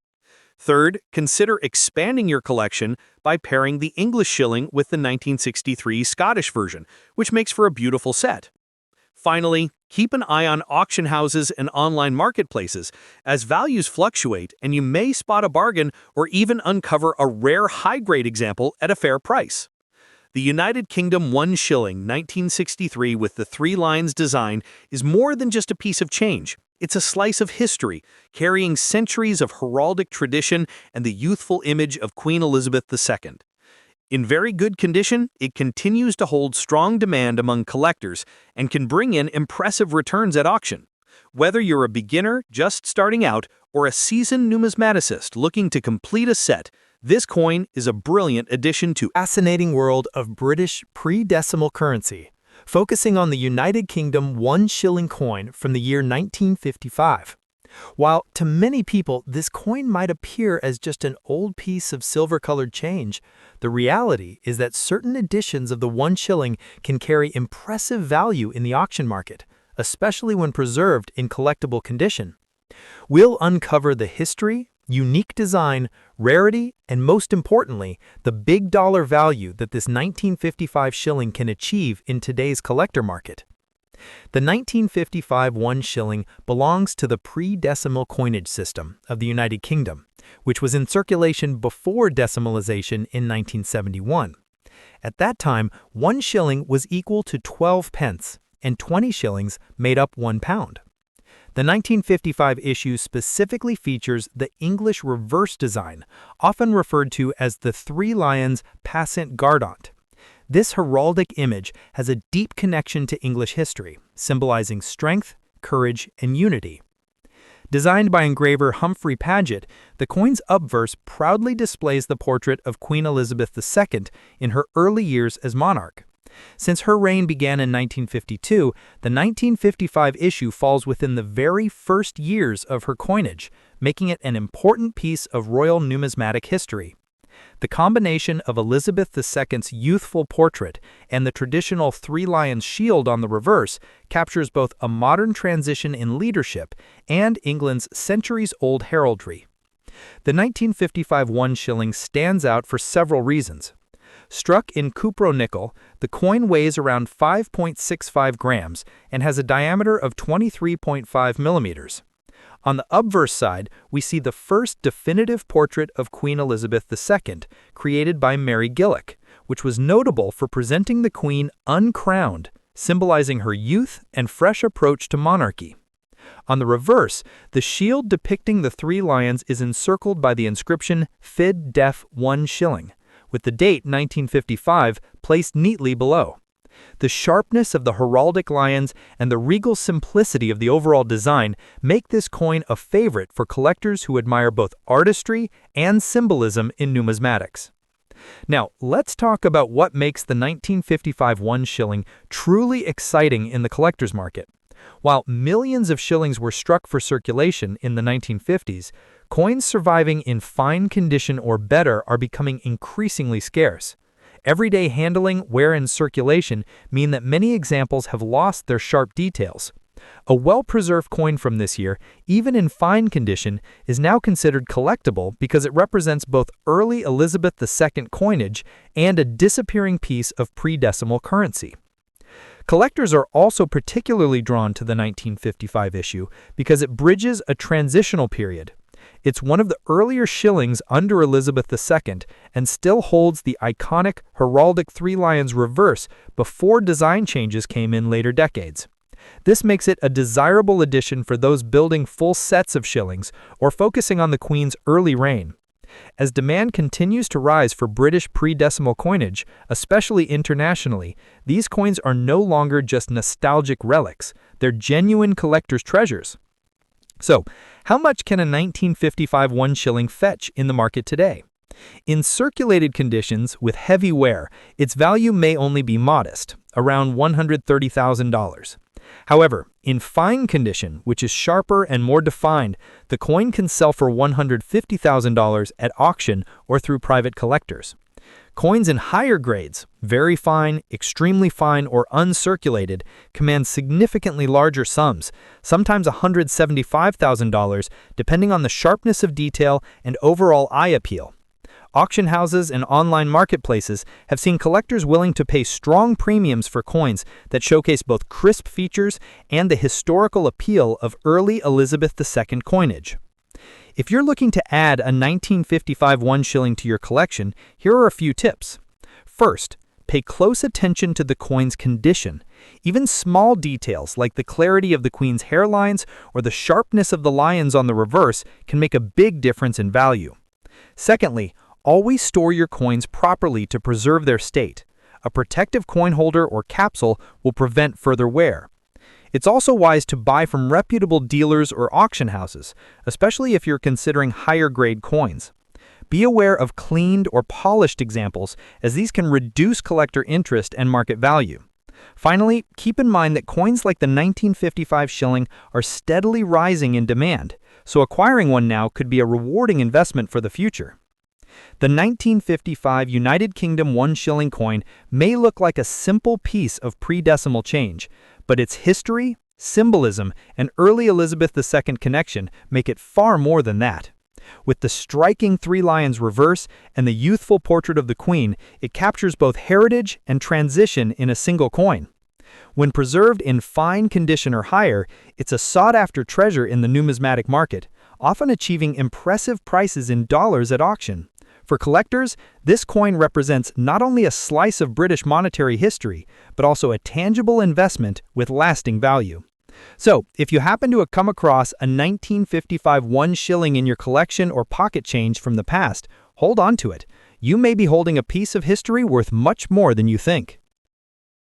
Third, consider expanding your collection by pairing the English shilling with the 1963 Scottish version, which makes for a beautiful set. Finally, keep an eye on auction houses and online marketplaces, as values fluctuate and you may spot a bargain or even uncover a rare high-grade example at a fair price. The United Kingdom 1 shilling 1963 with the 3 lines design is more than just a piece of change. It's a slice of history, carrying centuries of heraldic tradition and the youthful image of Queen Elizabeth II. In very good condition, it continues to hold strong demand among collectors and can bring in impressive returns at auction. Whether you're a beginner just starting out or a seasoned numismaticist looking to complete a set, this coin is a brilliant addition to the fascinating world of British pre-decimal currency, focusing on the United Kingdom 1 shilling coin from the year 1955. While to many people this coin might appear as just an old piece of silver-colored change, the reality is that certain editions of the 1 shilling can carry impressive value in the auction market, especially when preserved in collectible condition. We'll uncover the history, unique design, rarity, and most importantly, the big dollar value that this 1955 shilling can achieve in today's collector market. The 1955 1 shilling belongs to the pre-decimal coinage system of the United Kingdom, which was in circulation before decimalization in 1971. At that time, 1 shilling was equal to 12 pence, and 20 shillings made up 1 pound. The 1955 issue specifically features the English reverse design, often referred to as the 3 lions passant gardant. This heraldic image has a deep connection to English history, symbolizing strength, courage, and unity. Designed by engraver Humphrey Paget, the coin's obverse proudly displays the portrait of Queen Elizabeth II in her early years as monarch. Since her reign began in 1952, the 1955 issue falls within the very first years of her coinage, making it an important piece of royal numismatic history. The combination of Elizabeth II's youthful portrait and the traditional 3 lions shield on the reverse captures both a modern transition in leadership and England's centuries-old heraldry. The 1955 1 shilling stands out for several reasons. Struck in cupro-nickel, the coin weighs around 5.65 grams and has a diameter of 23.5 millimeters. On the obverse side, we see the first definitive portrait of Queen Elizabeth II, created by Mary Gillick, which was notable for presenting the queen uncrowned, symbolizing her youth and fresh approach to monarchy. On the reverse, the shield depicting the 3 lions is encircled by the inscription Fid Def 1 shilling, with the date 1955 placed neatly below. The sharpness of the heraldic lions and the regal simplicity of the overall design make this coin a favorite for collectors who admire both artistry and symbolism in numismatics. Now, let's talk about what makes the 1955 1 shilling truly exciting in the collector's market. While millions of shillings were struck for circulation in the 1950s, coins surviving in fine condition or better are becoming increasingly scarce. Everyday handling, wear, and circulation mean that many examples have lost their sharp details. A well-preserved coin from this year, even in fine condition, is now considered collectible because it represents both early Elizabeth II coinage and a disappearing piece of pre-decimal currency. Collectors are also particularly drawn to the 1955 issue because it bridges a transitional period. It's one of the earlier shillings under Elizabeth II and still holds the iconic heraldic three lions reverse before design changes came in later decades. This makes it a desirable addition for those building full sets of shillings or focusing on the Queen's early reign. As demand continues to rise for British pre-decimal coinage, especially internationally, these coins are no longer just nostalgic relics, they're genuine collector's treasures. So, how much can a 1955 1 shilling fetch in the market today? In circulated conditions with heavy wear, its value may only be modest, around $130,000. However, in fine condition, which is sharper and more defined, the coin can sell for $150,000 at auction or through private collectors. Coins in higher grades, very fine, extremely fine, or uncirculated, command significantly larger sums, sometimes $175,000, depending on the sharpness of detail and overall eye appeal. Auction houses and online marketplaces have seen collectors willing to pay strong premiums for coins that showcase both crisp features and the historical appeal of early Elizabeth II coinage. If you're looking to add a 1955 1 shilling to your collection, here are a few tips. First, pay close attention to the coin's condition. Even small details like the clarity of the Queen's hairlines or the sharpness of the lions on the reverse can make a big difference in value. Secondly, always store your coins properly to preserve their state. A protective coin holder or capsule will prevent further wear. It's also wise to buy from reputable dealers or auction houses, especially if you're considering higher-grade coins. Be aware of cleaned or polished examples, as these can reduce collector interest and market value. Finally, keep in mind that coins like the 1955 shilling are steadily rising in demand, so acquiring one now could be a rewarding investment for the future. The 1955 United Kingdom 1 shilling coin may look like a simple piece of pre-decimal change, but its history, symbolism, and early Elizabeth II connection make it far more than that. With the striking three lions reverse and the youthful portrait of the Queen, it captures both heritage and transition in a single coin. When preserved in fine condition or higher, it's a sought-after treasure in the numismatic market, often achieving impressive prices in dollars at auction. For collectors, this coin represents not only a slice of British monetary history, but also a tangible investment with lasting value. So, if you happen to have come across a 1955 1 shilling in your collection or pocket change from the past, hold on to it. You may be holding a piece of history worth much more than you think.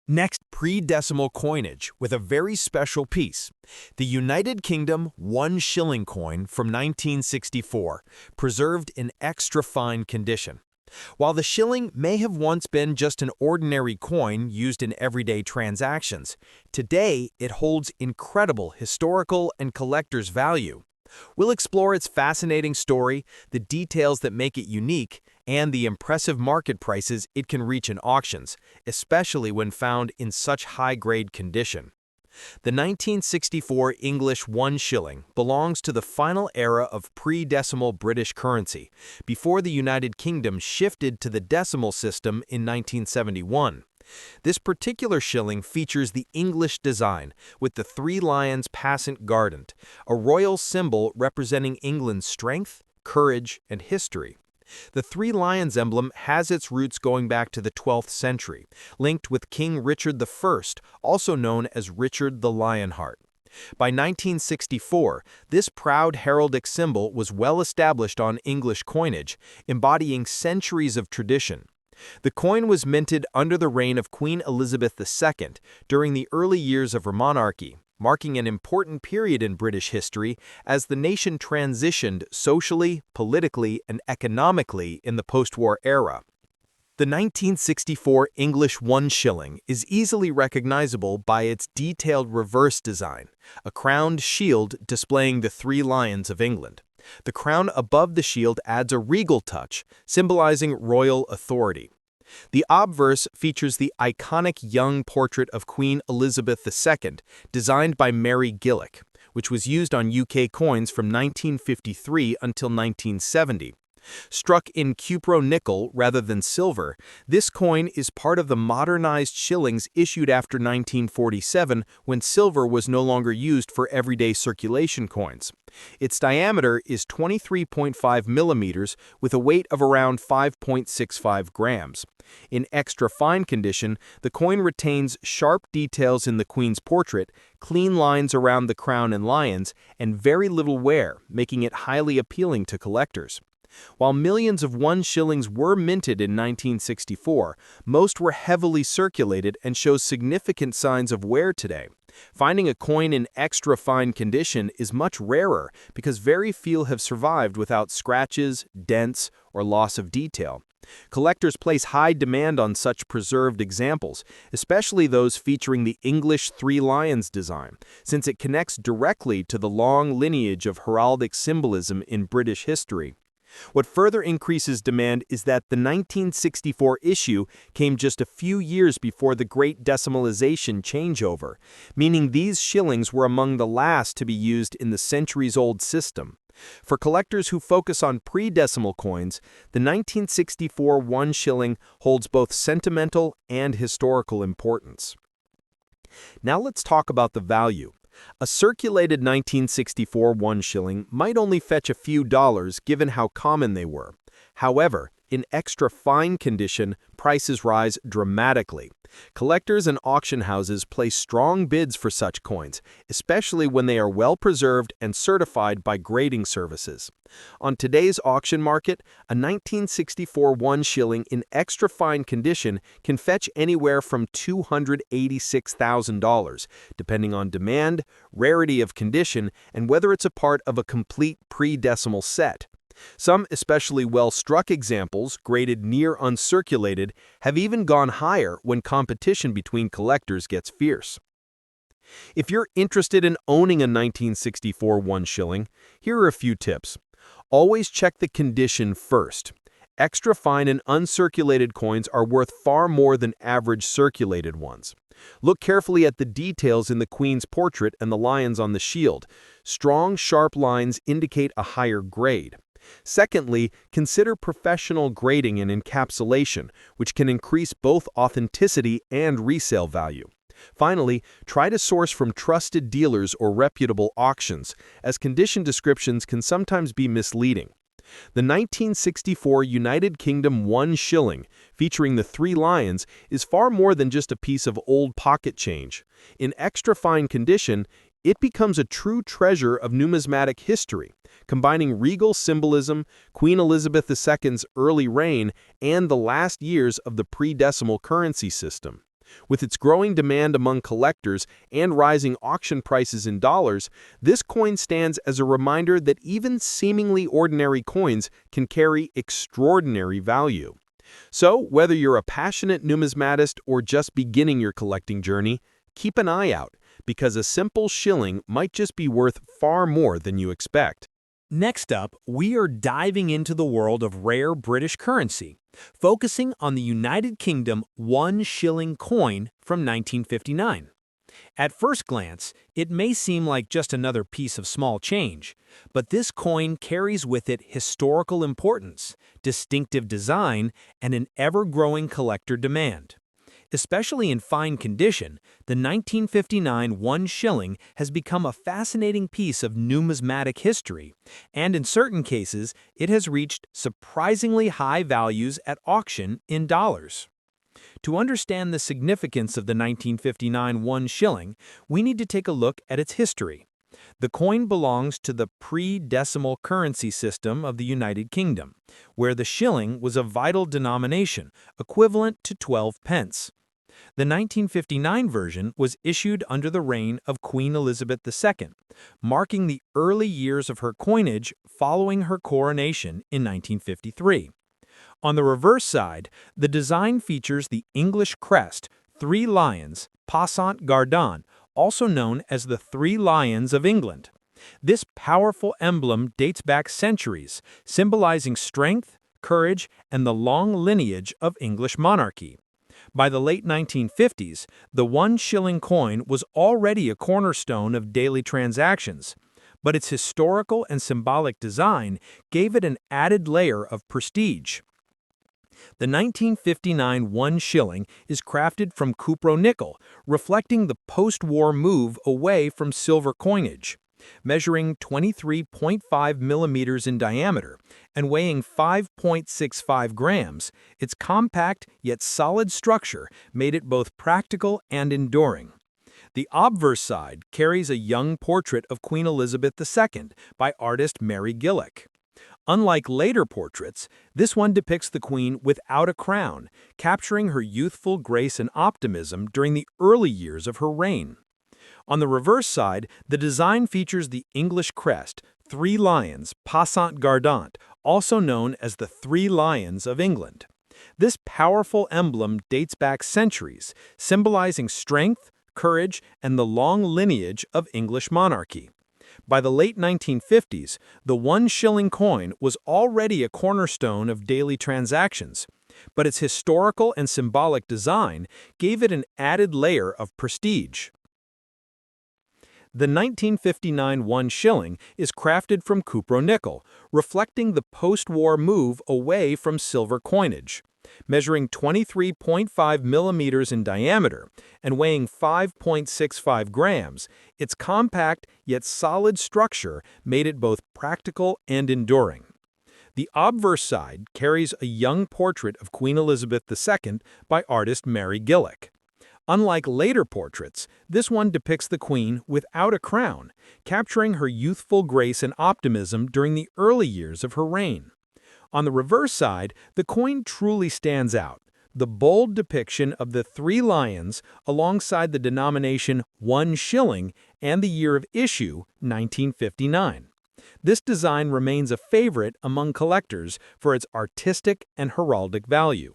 Next, pre-decimal coinage with a very special piece. The United Kingdom 1 shilling coin from 1964, preserved in extra fine condition. While the shilling may have once been just an ordinary coin used in everyday transactions, today it holds incredible historical and collector's value. We'll explore its fascinating story, the details that make it unique, and the impressive market prices it can reach in auctions, especially when found in such high-grade condition. The 1964 English 1 shilling belongs to the final era of pre-decimal British currency, before the United Kingdom shifted to the decimal system in 1971. This particular shilling features the English design, with the three lions passant guardant, a royal symbol representing England's strength, courage, and history. The three lions emblem has its roots going back to the 12th century, linked with King Richard I, also known as Richard the Lionheart. By 1964, this proud heraldic symbol was well established on English coinage, embodying centuries of tradition. The coin was minted under the reign of Queen Elizabeth II during the early years of her monarchy, marking an important period in British history as the nation transitioned socially, politically, and economically in the post-war era. The 1964 English 1 shilling is easily recognizable by its detailed reverse design, a crowned shield displaying the three lions of England. The crown above the shield adds a regal touch, symbolizing royal authority. The obverse features the iconic young portrait of Queen Elizabeth II, designed by Mary Gillick, which was used on UK coins from 1953 until 1970. Struck in cupro-nickel rather than silver, this coin is part of the modernized shillings issued after 1947 when silver was no longer used for everyday circulation coins. Its diameter is 23.5 millimeters with a weight of around 5.65 grams. In extra fine condition, the coin retains sharp details in the Queen's portrait, clean lines around the crown and lions, and very little wear, making it highly appealing to collectors. While millions of 1 shillings were minted in 1964, most were heavily circulated and show significant signs of wear today. Finding a coin in extra fine condition is much rarer because very few have survived without scratches, dents, or loss of detail. Collectors place high demand on such preserved examples, especially those featuring the English three lions design, since it connects directly to the long lineage of heraldic symbolism in British history. What further increases demand is that the 1964 issue came just a few years before the Great Decimalization changeover, meaning these shillings were among the last to be used in the centuries-old system. For collectors who focus on pre-decimal coins, the 1964 1 shilling holds both sentimental and historical importance. Now let's talk about the value. A circulated 1964 1 shilling might only fetch a few dollars given how common they were. However, in extra fine condition, prices rise dramatically. Collectors and auction houses place strong bids for such coins, especially when they are well preserved and certified by grading services. On today's auction market, a 1964 1 shilling in extra fine condition can fetch anywhere from $286,000, depending on demand, rarity of condition, and whether it's a part of a complete pre-decimal set. Some especially well-struck examples, graded near uncirculated, have even gone higher when competition between collectors gets fierce. If you're interested in owning a 1964 1 shilling, here are a few tips. Always check the condition first. Extra fine and uncirculated coins are worth far more than average circulated ones. Look carefully at the details in the Queen's portrait and the lions on the shield. Strong, sharp lines indicate a higher grade. Secondly, consider professional grading and encapsulation, which can increase both authenticity and resale value. Finally, try to source from trusted dealers or reputable auctions, as condition descriptions can sometimes be misleading. The 1964 United Kingdom 1 shilling, featuring the three lions, is far more than just a piece of old pocket change. In extra fine condition, it becomes a true treasure of numismatic history, combining regal symbolism, Queen Elizabeth II's early reign, and the last years of the pre-decimal currency system. With its growing demand among collectors and rising auction prices in dollars, this coin stands as a reminder that even seemingly ordinary coins can carry extraordinary value. So, whether you're a passionate numismatist or just beginning your collecting journey, keep an eye out, because a simple shilling might just be worth far more than you expect. Next up, we are diving into the world of rare British currency, focusing on the United Kingdom 1 shilling coin from 1959. At first glance, it may seem like just another piece of small change, but this coin carries with it historical importance, distinctive design, and an ever-growing collector demand. Especially in fine condition, the 1959 1 shilling has become a fascinating piece of numismatic history, and in certain cases, it has reached surprisingly high values at auction in dollars. To understand the significance of the 1959 1 shilling, we need to take a look at its history. The coin belongs to the pre-decimal currency system of the United Kingdom, where the shilling was a vital denomination, equivalent to 12 pence. The 1959 version was issued under the reign of Queen Elizabeth II, marking the early years of her coinage following her coronation in 1953. On the reverse side, the design features the English crest, three lions, passant gardant, also known as the Three Lions of England. This powerful emblem dates back centuries, symbolizing strength, courage, and the long lineage of English monarchy. By the late 1950s, the 1 shilling coin was already a cornerstone of daily transactions, but its historical and symbolic design gave it an added layer of prestige. The 1959 1 shilling is crafted from cupro-nickel, reflecting the post-war move away from silver coinage. Measuring 23.5 millimeters in diameter and weighing 5.65 grams, its compact yet solid structure made it both practical and enduring. The obverse side carries a young portrait of Queen Elizabeth II by artist Mary Gillick. Unlike later portraits, this one depicts the Queen without a crown, capturing her youthful grace and optimism during the early years of her reign. On the reverse side, the design features the English crest, 3 lions, passant gardant, also known as the 3 Lions of England. This powerful emblem dates back centuries, symbolizing strength, courage, and the long lineage of English monarchy. By the late 1950s, the 1 shilling coin was already a cornerstone of daily transactions, but its historical and symbolic design gave it an added layer of prestige. The 1959 1 shilling is crafted from cupro-nickel, reflecting the post-war move away from silver coinage. Measuring 23.5 millimeters in diameter and weighing 5.65 grams, its compact yet solid structure made it both practical and enduring. The obverse side carries a young portrait of Queen Elizabeth II by artist Mary Gillick. Unlike later portraits, this one depicts the Queen without a crown, capturing her youthful grace and optimism during the early years of her reign. On the reverse side, the coin truly stands out, the bold depiction of the 3 lions alongside the denomination 1 shilling and the year of issue, 1959. This design remains a favorite among collectors for its artistic and heraldic value.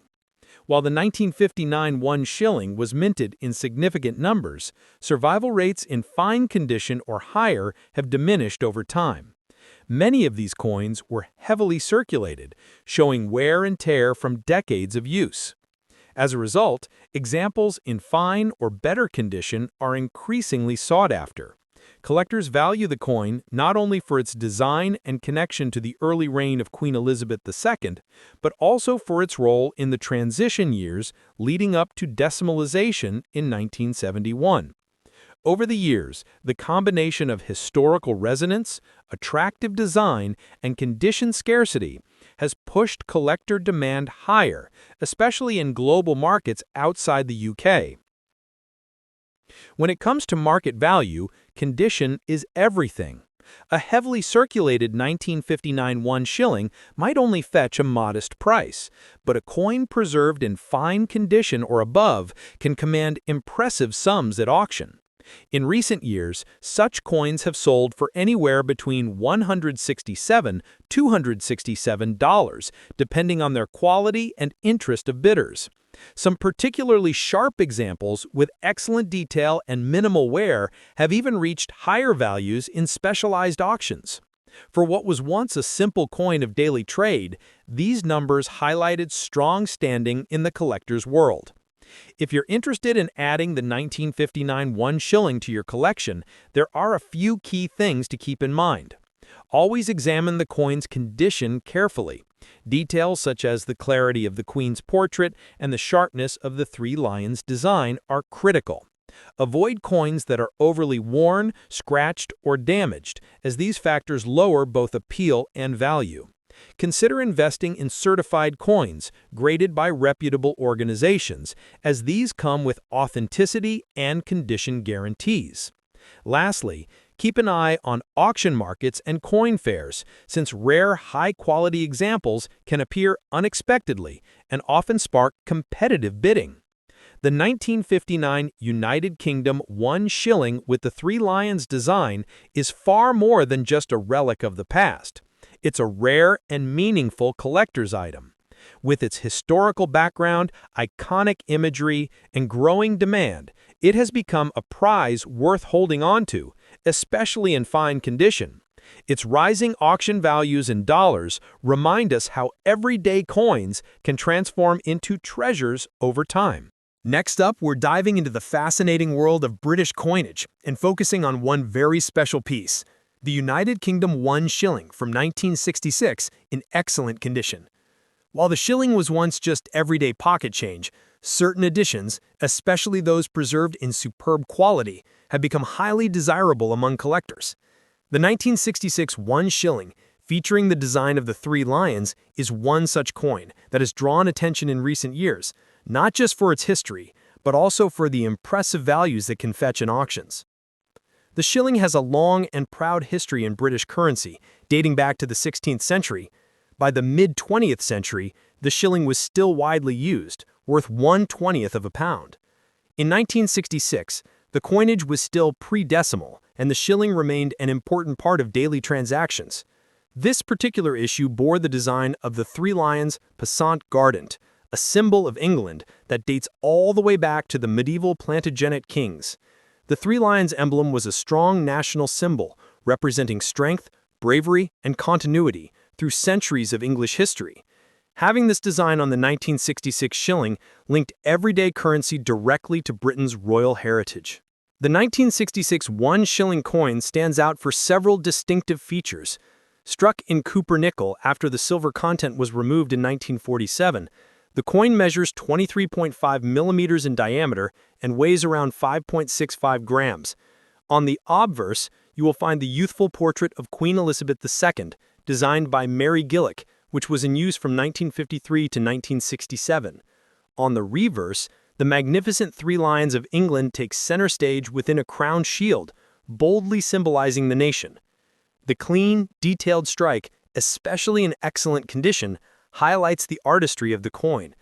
While the 1959 1 shilling was minted in significant numbers, survival rates in fine condition or higher have diminished over time. Many of these coins were heavily circulated, showing wear and tear from decades of use. As a result, examples in fine or better condition are increasingly sought after. Collectors value the coin not only for its design and connection to the early reign of Queen Elizabeth II, but also for its role in the transition years leading up to decimalization in 1971. Over the years, the combination of historical resonance, attractive design, and condition scarcity has pushed collector demand higher, especially in global markets outside the UK. When it comes to market value, condition is everything. A heavily circulated 1959 1 shilling might only fetch a modest price, but a coin preserved in fine condition or above can command impressive sums at auction. In recent years, such coins have sold for anywhere between $167 to $267, depending on their quality and interest of bidders. Some particularly sharp examples with excellent detail and minimal wear have even reached higher values in specialized auctions. For what was once a simple coin of daily trade, these numbers highlighted strong standing in the collector's world. If you're interested in adding the 1959 1 shilling to your collection, there are a few key things to keep in mind. Always examine the coin's condition carefully. Details such as the clarity of the Queen's portrait and the sharpness of the 3 lions design are critical. Avoid coins that are overly worn, scratched, or damaged, as these factors lower both appeal and value. Consider investing in certified coins, graded by reputable organizations, as these come with authenticity and condition guarantees. Lastly, keep an eye on auction markets and coin fairs, since rare, high-quality examples can appear unexpectedly and often spark competitive bidding. The 1959 United Kingdom 1 shilling with the 3 lions design is far more than just a relic of the past. It's a rare and meaningful collector's item. With its historical background, iconic imagery, and growing demand, it has become a prize worth holding on to, especially in fine condition. Its rising auction values in dollars remind us how everyday coins can transform into treasures over time. Next up, we're diving into the fascinating world of British coinage and focusing on one very special piece, the United Kingdom 1 shilling from 1966 in excellent condition. While the shilling was once just everyday pocket change, certain editions, especially those preserved in superb quality, have become highly desirable among collectors. The 1966 1 shilling, featuring the design of the three lions, is one such coin that has drawn attention in recent years, not just for its history, but also for the impressive values it can fetch in auctions. The shilling has a long and proud history in British currency, dating back to the 16th century. By the mid-20th century, the shilling was still widely used, worth 1/20th of a pound. In 1966, the coinage was still pre-decimal, and the shilling remained an important part of daily transactions. This particular issue bore the design of the three lions passant gardant, a symbol of England that dates all the way back to the medieval Plantagenet kings. The three lions emblem was a strong national symbol, representing strength, bravery, and continuity through centuries of English history. Having this design on the 1966 shilling linked everyday currency directly to Britain's royal heritage. The 1966 1 shilling coin stands out for several distinctive features. Struck in Cooper nickel after the silver content was removed in 1947, the coin measures 23.5 millimeters in diameter and weighs around 5.65 grams. On the obverse, you will find the youthful portrait of Queen Elizabeth II, designed by Mary Gillick, which was in use from 1953 to 1967. On the reverse, the magnificent three lions of England take center stage within a crowned shield, boldly symbolizing the nation. The clean, detailed strike, especially in excellent condition, highlights the artistry of the coin.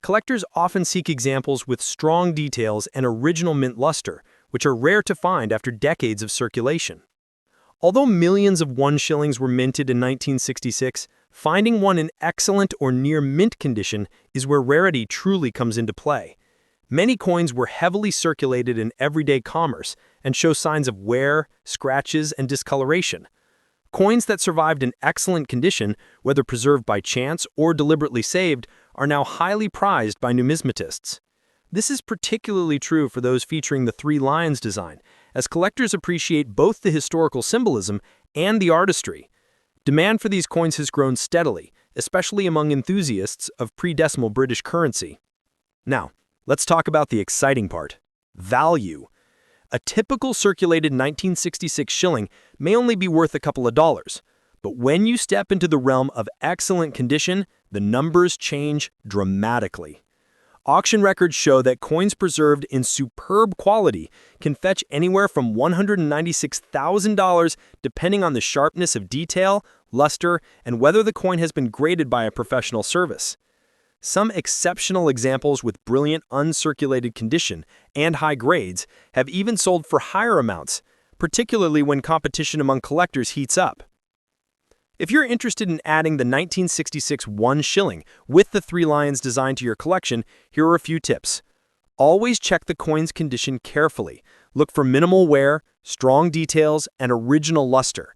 Collectors often seek examples with strong details and original mint luster, which are rare to find after decades of circulation. Although millions of 1 shillings were minted in 1966, finding one in excellent or near mint condition is where rarity truly comes into play. Many coins were heavily circulated in everyday commerce and show signs of wear, scratches, and discoloration. Coins that survived in excellent condition, whether preserved by chance or deliberately saved, are now highly prized by numismatists. This is particularly true for those featuring the three lions design, as collectors appreciate both the historical symbolism and the artistry. Demand for these coins has grown steadily, especially among enthusiasts of pre-decimal British currency. Now, let's talk about the exciting part: value. A typical circulated 1966 shilling may only be worth a couple of dollars, but when you step into the realm of excellent condition, the numbers change dramatically. Auction records show that coins preserved in superb quality can fetch anywhere from $196,000 depending on the sharpness of detail, luster, and whether the coin has been graded by a professional service. Some exceptional examples with brilliant uncirculated condition and high grades have even sold for higher amounts, particularly when competition among collectors heats up. If you're interested in adding the 1966 1 shilling with the three lions design to your collection, here are a few tips. Always check the coin's condition carefully. Look for minimal wear, strong details, and original luster.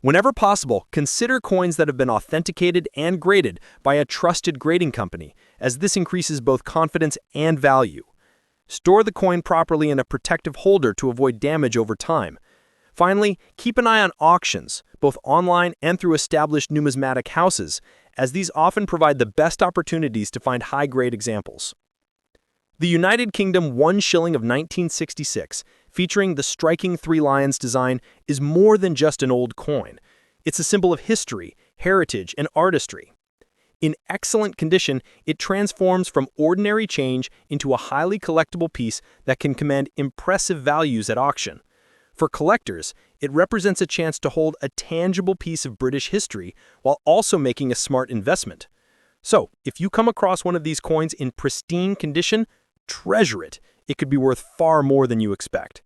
Whenever possible, consider coins that have been authenticated and graded by a trusted grading company, as this increases both confidence and value. Store the coin properly in a protective holder to avoid damage over time. Finally, keep an eye on auctions, both online and through established numismatic houses, as these often provide the best opportunities to find high-grade examples. The United Kingdom 1 shilling of 1966, featuring the striking three lions design, is more than just an old coin. It's a symbol of history, heritage, and artistry. In excellent condition, it transforms from ordinary change into a highly collectible piece that can command impressive values at auction. For collectors, it represents a chance to hold a tangible piece of British history while also making a smart investment. So, if you come across one of these coins in pristine condition, treasure it. It could be worth far more than you expect.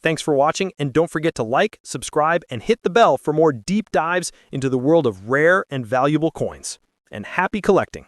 Thanks for watching, and don't forget to like, subscribe, and hit the bell for more deep dives into the world of rare and valuable coins. And happy collecting!